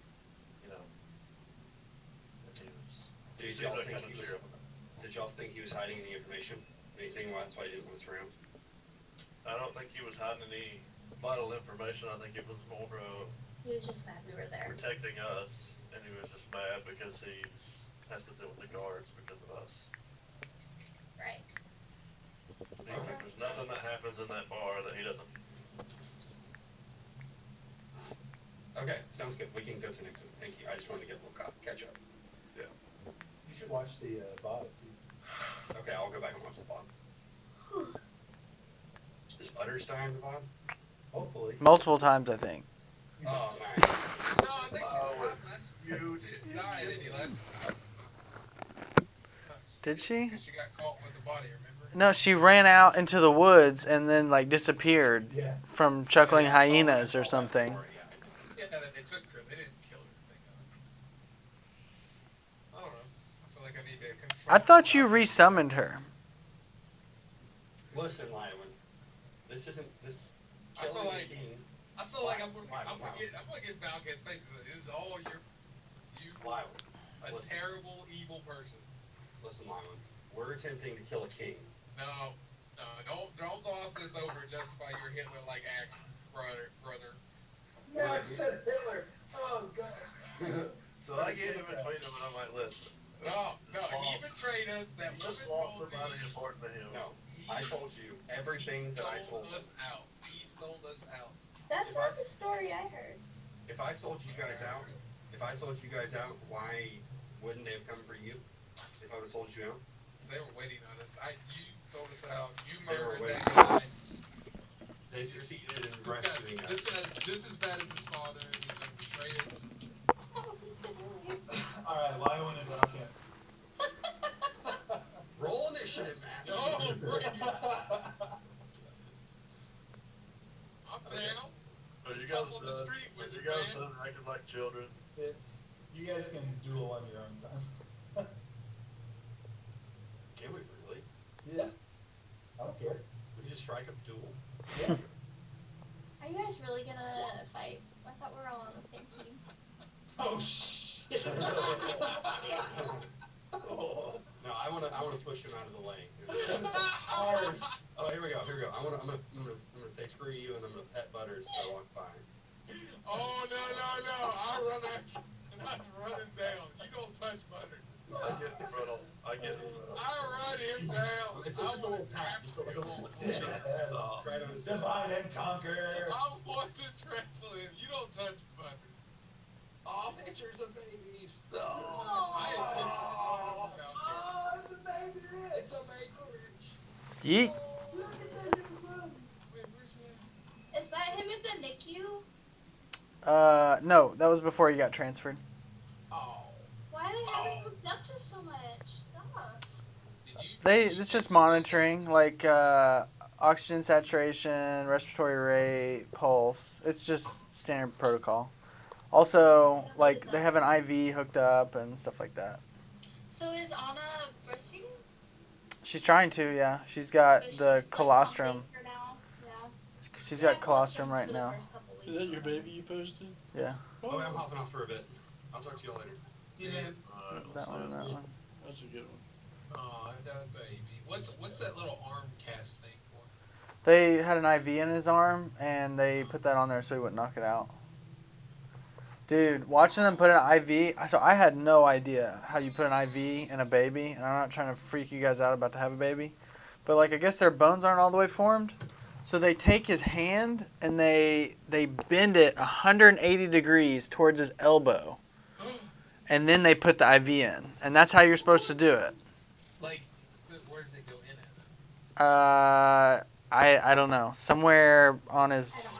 you know. And he was. Did y'all think he was hiding any information? Anything? That's why he didn't want us around. I don't think he was hiding any vital information. I think it was more He was just mad we were there. protecting us, and he was just mad because he has to deal with the guards because of us. Right. There's nothing that happens in that bar that he doesn't. Okay, sounds good. We can go to next week. Thank you. I just wanted to get a little catch up. You should watch the bot too. Okay, I'll go back and watch the VOD. Does Butters die in the VOD? Hopefully. Multiple times, I think. Oh, nice. No, I think she's fine. That's You. she didn't die, did he? Last Did she? Because she got caught with the body, remember? No, she ran out into the woods and then like disappeared Yeah. from chuckling Yeah, hyenas I or saw that something. before, yeah. Yeah, they took her. They didn't kill her. Thank God. I don't know. I feel like I need to confront. I thought you resummoned her. Listen, Lyman. This isn't this. I feel Killing like- the king. I feel like I'm gonna Wow. get Valget's faces. This is all you, Lyman. a Listen. terrible, evil person. Listen, Lyman. We're attempting to kill a king. No, don't gloss this over and justify your Hitler-like acts, brother. No, I said Hitler. Oh god. So I get in between them, and I'm like, listen. No, he betrayed us. That You woman just lost told me. somebody important to him. No, I told you everything that I told us him. out. He sold us out. That's If not I- the story I heard. If I sold you guys out, why wouldn't they have come for you? If I would have sold you out? They were waiting on us. You sold us out. You They were murdered waiting. that guy. They succeeded in This guy, rescuing this us. guy's just as bad as his father. He's gonna betray us. Alright, Lyon and Duncan. Roll initiative, Matt. No, bring it. I'm down. So Let's you guys tussle the done- street, so wizard you guys man. done acting like children. You guys can duel on your own time. Can we really? Yeah. I don't care. We can just strike up a duel. Yeah. Are you guys really gonna fight? I thought we were all on the same team. Oh shit. No, I wanna push him out of the way. That's hard. Oh, here we go. I'm gonna say screw you, and I'm gonna pet Butters, so I'm fine. Oh no! I run after and I run him down. You don't touch Butter. I get in front of. I get in front of. I run him down. It's just a little pat, just like a little Yes. right on his head. Divide and conquer. I want to trample him. You don't touch Butters. Oh, pictures of babies. I Oh, am it's a baby rich. It's a baby rich. Yeet. Look at that little bum. Wait, where's that? Is that him at the NICU? No, that was before you got transferred. Oh. Why do they have him hooked up to so much stuff? Did you? It's just monitoring. Like, oxygen saturation, respiratory rate, pulse. It's just standard protocol. Also, like, they have an IV hooked up and stuff like that. So is Anna breastfeeding? She's trying to, yeah. She's got But the she's, colostrum. pumping for now. Yeah. She's We got had colostrum colostrums right for the now. first couple weeks Is that your of the baby you posted? Yeah. Oh, I'm hopping off for a bit. I'll talk to y'all later. Yeah. That one and that one. That's a good one. Oh, that baby. What's that little arm cast thing for? They had an IV in his arm, and they put that on there so he wouldn't knock it out. Dude, watching them put an IV, so I had no idea how you put an IV in a baby, and I'm not trying to freak you guys out about to have a baby, but like I guess their bones aren't all the way formed, so they take his hand and they bend it 180 degrees towards his elbow, and then they put the IV in, and that's how you're supposed to do it. Like, where does it go in at? I don't know, somewhere on his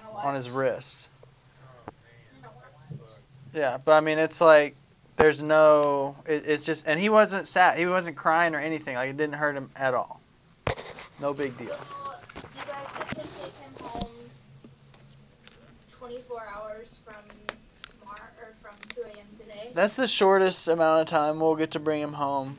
wrist. Oh man, that sucks. Yeah, but I mean, it's like there's no. It's just, and he wasn't sad. He wasn't crying or anything. Like it didn't hurt him at all. No big deal. So, do you guys get to take him home 24 hours from tomorrow or from 2 a.m. today? That's the shortest amount of time we'll get to bring him home.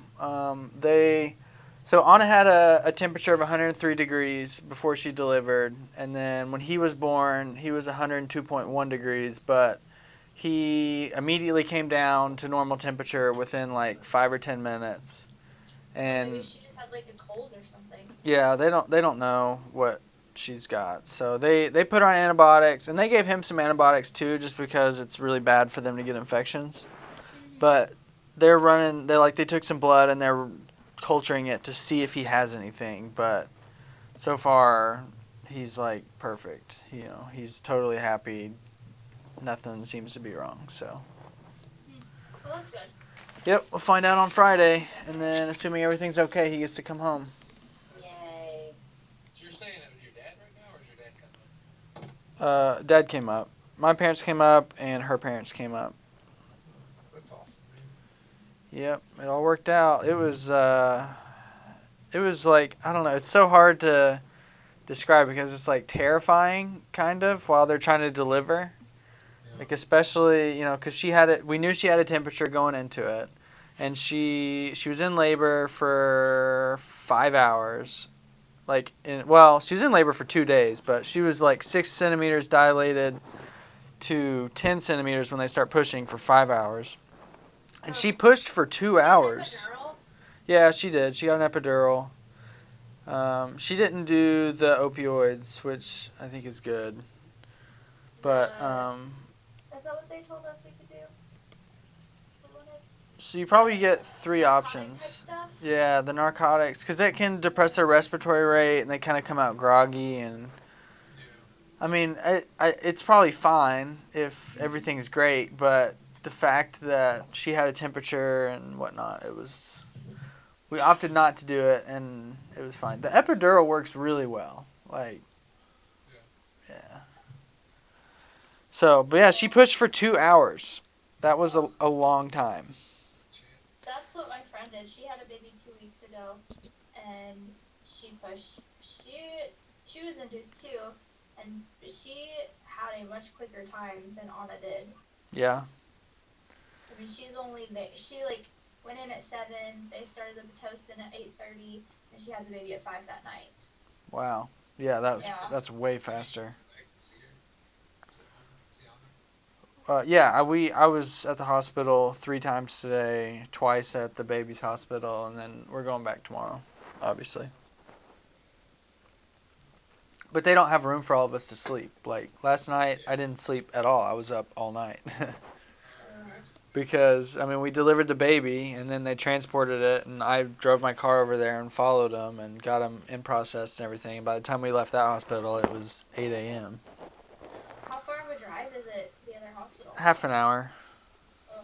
So Anna had a temperature of 103 degrees before she delivered, and then when he was born, he was 102.1 degrees, but he immediately came down to normal temperature within like 5 or 10 minutes. And Maybe she just had like a cold or something. yeah, they don't know what she's got. So they put her on antibiotics, and they gave him some antibiotics too, just because it's really bad for them to get infections. But they took some blood and they're culturing it to see if he has anything. But so far, he's like perfect. He's totally happy. Nothing seems to be wrong. So. Well, that's good. Yep, we'll find out on Friday, and then assuming everything's okay, he gets to come home. Yay. So you're saying it was your dad right now, or is your dad coming up? Dad came up. My parents came up, and her parents came up. That's awesome, man. Yep, it all worked out. It was like, I don't know, it's so hard to describe because it's like terrifying, kind of, while they're trying to deliver. Like especially, because we knew she had a temperature going into it, and she was in labor for 5 hours. She was in labor for 2 days, but she was like 6 centimeters dilated to 10 centimeters when they start pushing for 5 hours. And she pushed for 2 hours. Epidural? Yeah, she did. She got an epidural. She didn't do the opioids, which I think is good. But, Is that what they told us we could do? We wanted so you probably get 3 narcotic options. type stuff? Yeah, the narcotics, because that can depress their respiratory rate, and they kind of come out groggy. And I mean, it's probably fine if everything's great, but the fact that she had a temperature and whatnot, we opted not to do it, and it was fine. The epidural works really well. Like, yeah. So, but yeah, she pushed for 2 hours. That was a long time. That's what my friend did. She had a baby 2 weeks ago, and she pushed. She was induced too, and she had a much quicker time than Anna did. Yeah. I mean, she went in at 7. They started the Pitocin at 8:30, and she had the baby at 5 that night. Wow. Yeah, that's way faster. I was at the hospital 3 times today, twice at the baby's hospital, and then we're going back tomorrow, obviously. But they don't have room for all of us to sleep. Like, last night, I didn't sleep at all. I was up all night. Because, I mean, we delivered the baby, and then they transported it, and I drove my car over there and followed them and got them in process and everything. And by the time we left that hospital, it was 8 a.m. How far of a drive is it to the other hospital? Half an hour. Oh.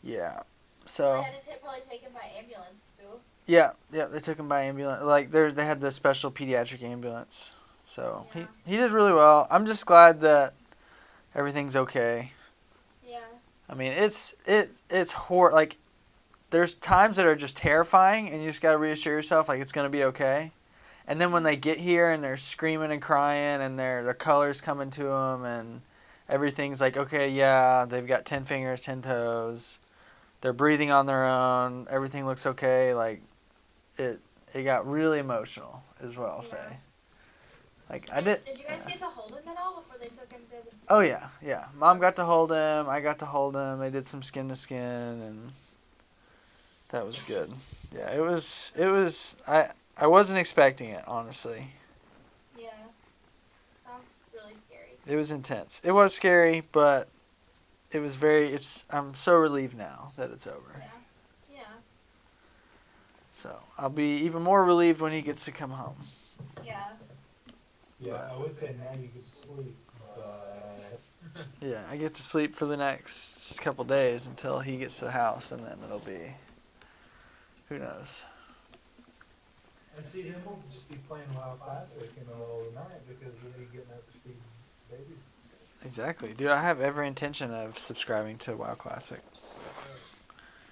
Yeah. I So. had to probably take him by ambulance too. Yeah, they took him by ambulance. Like, they had the special pediatric ambulance. So, Yeah. he did really well. I'm just glad that everything's okay. Yeah. I mean, it's like, there's times that are just terrifying, and you just gotta reassure yourself, like, it's gonna be okay. And then when they get here and they're screaming and crying and their colors coming to them and everything's like, okay, yeah, they've got 10 fingers, 10 toes. They're breathing on their own. Everything looks okay. Like, it got really emotional, is what I'll say. Like, I did. Did you guys get to hold him at all before they took him to the... Oh yeah. Mom got to hold him. I got to hold him. They did some skin to skin, and that was good. Yeah, it was. I wasn't expecting it, honestly. Yeah. Sounds really scary. It was intense. It was scary, but it was very. I'm so relieved now that it's over. Yeah. Yeah. So I'll be even more relieved when he gets to come home. Yeah. Yeah, I would say now you can sleep, but Yeah, I get to sleep for the next couple days until he gets to the house, and then it'll be. Who knows? and see, then we'll just be playing WoW Classic in the middle of the night because we'll be getting up to speed baby. Exactly, dude. I have every intention of subscribing to WoW Classic.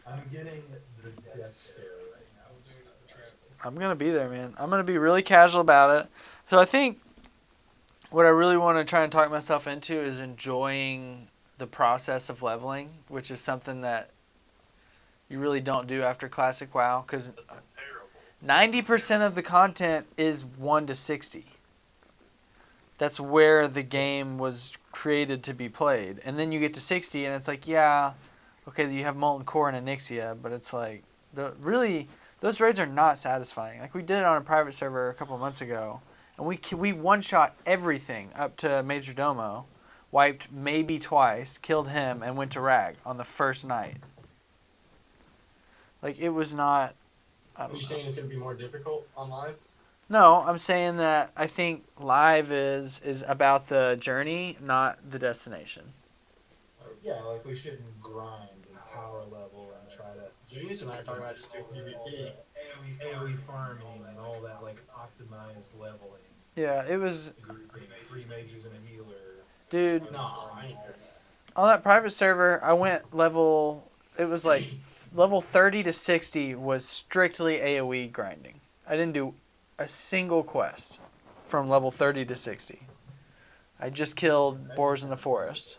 I'm getting the death stare right now. I'm doing it for trap. I'm gonna be there, man. I'm gonna be really casual about it. So I think what I really want to try and talk myself into is enjoying the process of leveling, which is something that you really don't do after Classic WoW, because Terrible. 90% of the content is 1 to 60. That's where the game was created to be played. And then you get to 60 and it's like, yeah, okay, you have Molten Core and Onyxia, but it's like, those raids are not satisfying. Like, we did it on a private server a couple months ago, and we one-shot everything up to Major Domo, wiped maybe twice, killed him, and went to Rag on the first night. Like, it was not... I Are don't you know. saying it's gonna be more difficult on live? No, I'm saying that I think live is about the journey, not the destination. Yeah, like we shouldn't grind and power level and try to Genius and I are talking about just doing PvP. AoE farming and all that like optimized leveling. Yeah, it was... Grouping 3 mages and a healer. Dude, No, I ain't doing on that private server, I went level... It was like level 30 to 60 was strictly AoE grinding. I didn't do a single quest from level 30 to 60. I just killed boars in the forest.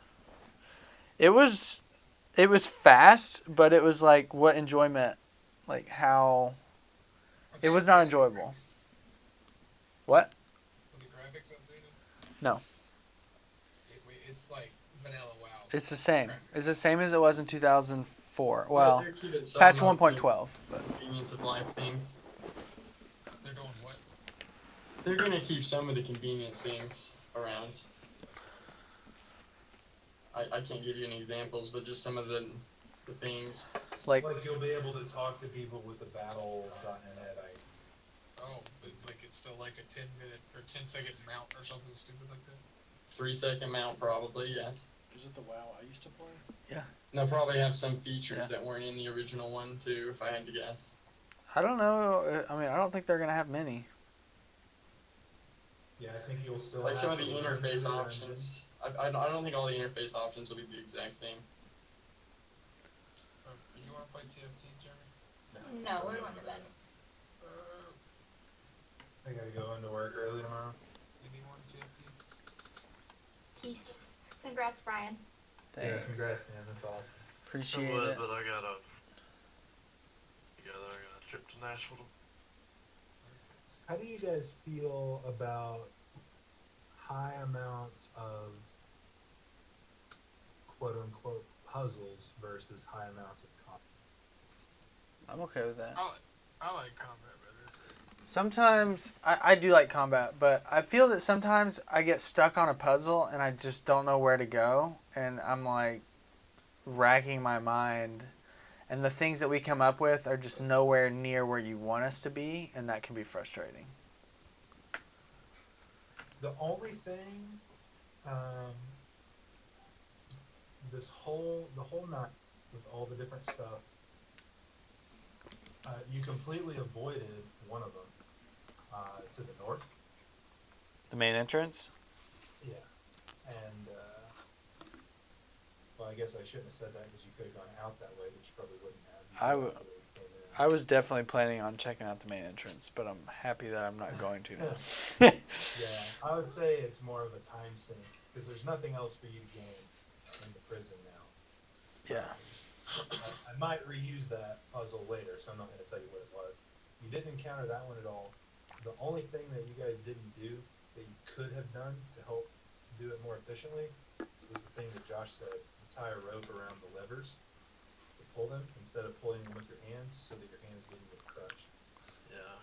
It was fast, but it was like, what enjoyment, like how... It was not enjoyable. What? Were the graphics updated? No. It's like vanilla WoW. It's the same. It's the same as it was in 2004. But Well, they're keeping some patch of the 1.12. But convenience of life things. They're doing what? They're gonna keep some of the convenience things around. I can't give you any examples, but just some of the things. like, Like you'll be able to talk to people with the battle.net ID. Oh, but like it's still like a 10-minute or 10-second mount or something stupid like that. 3-second mount probably, yes. Is it the WoW I used to play? And they'll probably have some features Yeah. that weren't in the original one too, if I had to guess. I don't know. I mean, I don't think they're going to have many. Yeah, I think you'll still Like have some of to the learn interface to learn options. I don't think all the interface options will be the exact same. You want to play TFT, Jeremy? No, we're going to bed. I gotta go into work early tomorrow. Anyone TFT? Peace. Congrats, Brian. Thanks. Yeah, congrats, man. That's awesome. Appreciate It would, it. but I got a trip to Nashville. How do you guys feel about high amounts of quote unquote puzzles versus high amounts of combat? I'm okay with that. I like combat better. Sometimes I do like combat, but I feel that sometimes I get stuck on a puzzle and I just don't know where to go, and I'm like racking my mind, and the things that we come up with are just nowhere near where you want us to be, and that can be frustrating. The only thing, the whole map with all the different stuff, you completely avoided one of them to the north. The main entrance? Yeah, and well, I guess I shouldn't have said that because you could have gone out that way, but you probably wouldn't have. You I would- probably came in. I was definitely planning on checking out the main entrance, but I'm happy that I'm not going to now. Yeah, I would say it's more of a time sink because there's nothing else for you to gain in the prison now. Yeah. I might reuse that puzzle later, so I'm not going to tell you what it was. You didn't encounter that one at all. The only thing that you guys didn't do that you could have done to help do it more efficiently was the thing that Josh said: you tie a rope around the levers to pull them instead of pulling them with your hands, so that your hands didn't get crushed. Yeah.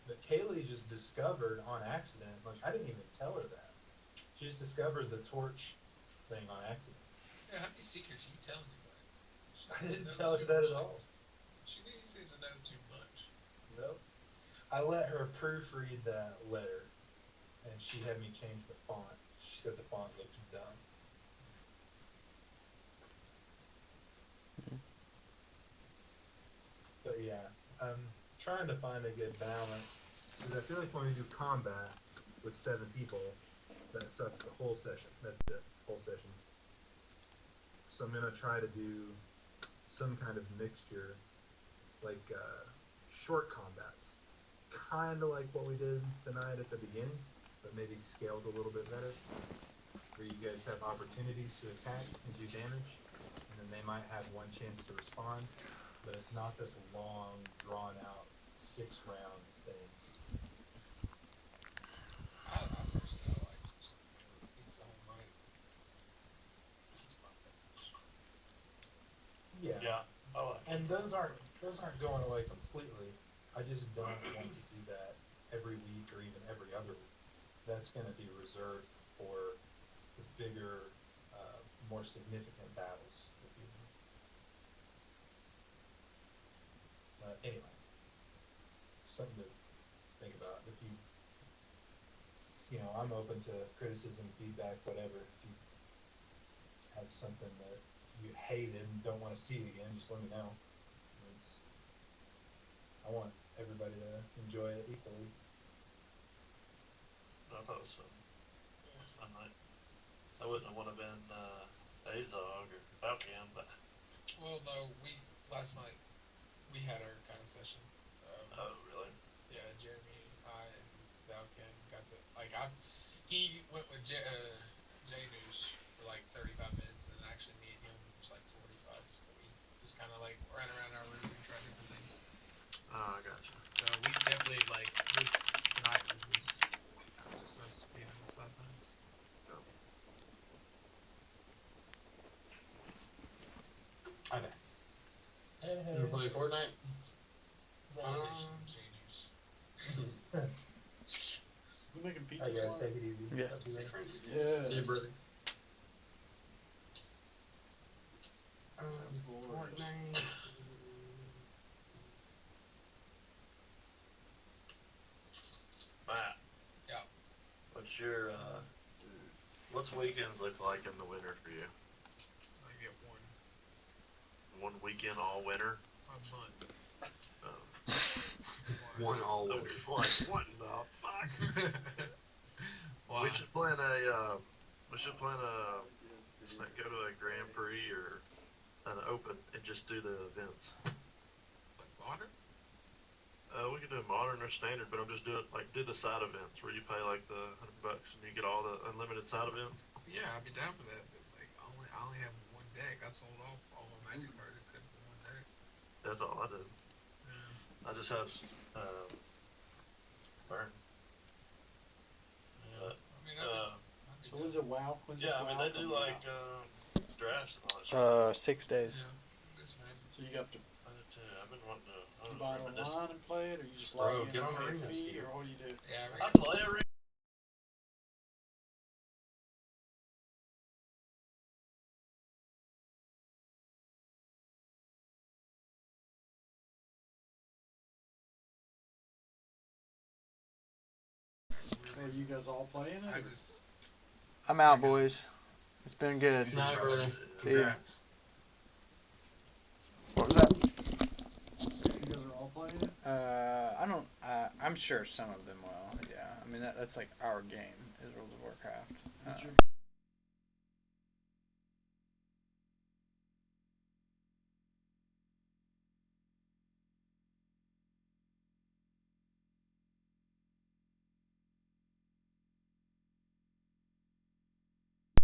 But Kaylee just discovered on accident, like I didn't even tell her that. She just discovered the torch thing on accident. Yeah, how many secrets are you telling anybody? She I seems to didn't know tell her too that at much. all. She seems to know too much. Nope. I let her proofread that letter, and she had me change the font. She said the font looked dumb. But yeah, I'm trying to find a good balance because I feel like when we do combat with 7 people, that sucks the whole session. That's it, whole session. So I'm gonna try to do some kind of mixture, like short combats, kind of like what we did tonight at the beginning, but maybe scaled a little bit better, where you guys have opportunities to attack and do damage, and then they might have one chance to respond, but it's not this long, drawn-out 6-round thing. I personally like it. It's all right. It's my favorite. Yeah. Yeah. I like it. And those aren't going away completely. I just don't want to do that every week or even every other week. That's going to be reserved for the bigger, more significant battles. Anyway, something to think about. If I'm open to criticism, feedback, whatever. If you have something that you hated and don't want to see again, just let me know. I want everybody to enjoy it equally. I thought it was fun. I might. I wouldn't want to have been Azog or Falcon, but. Well, no, last night we had our kind of session. Oh, really? Yeah, Jeremy, I, and Valken got to he went with Janus for like 35 minutes, and then actually me and him was like 45. So we just kind of like ran around our room and tried different things. Oh, I gotcha. So we definitely like this tonight was just us being on the sidelines. I know. You ever play Fortnite? Janus. You making pizza Alright guys, tomorrow? take it easy. Yeah. Talk to you later. Yeah. See you, brother. Fortnite. Matt. Yeah. What's weekends look like in the winter for you? I get One weekend all winter? a month. One all winter. Like, what the fuck? Why? We should plan like go to a Grand Prix or an Open and just do the events. Like modern? We could do modern or standard, but I'm just do the side events where you pay like the $100 and you get all the unlimited side events. Yeah, I'd be down for that. But like, I only have one deck. I sold off all my Magic cards except for one deck. That's all I do. Yeah. I just have burn. Yeah. But, I mean, I'd be So when's it WoW? When's this yeah, I mean WoW they do coming like out? drafts and all that shit. 6 days. Yeah. This man. So you got to I do too. I've been wanting to. I you don't buy it remember this. online and play it, or you just Bro, log in get and on pay a Arena, fee, Steve. or what do you do? Yeah. I play every. Are you guys all playing it? I or- just. I'm out, boys. It's been good. Good night, brother. See ya. Congrats. What was that? You guys are all playing it? I don't. I'm sure some of them will. Yeah. I mean, that's like our game is World of Warcraft. What's your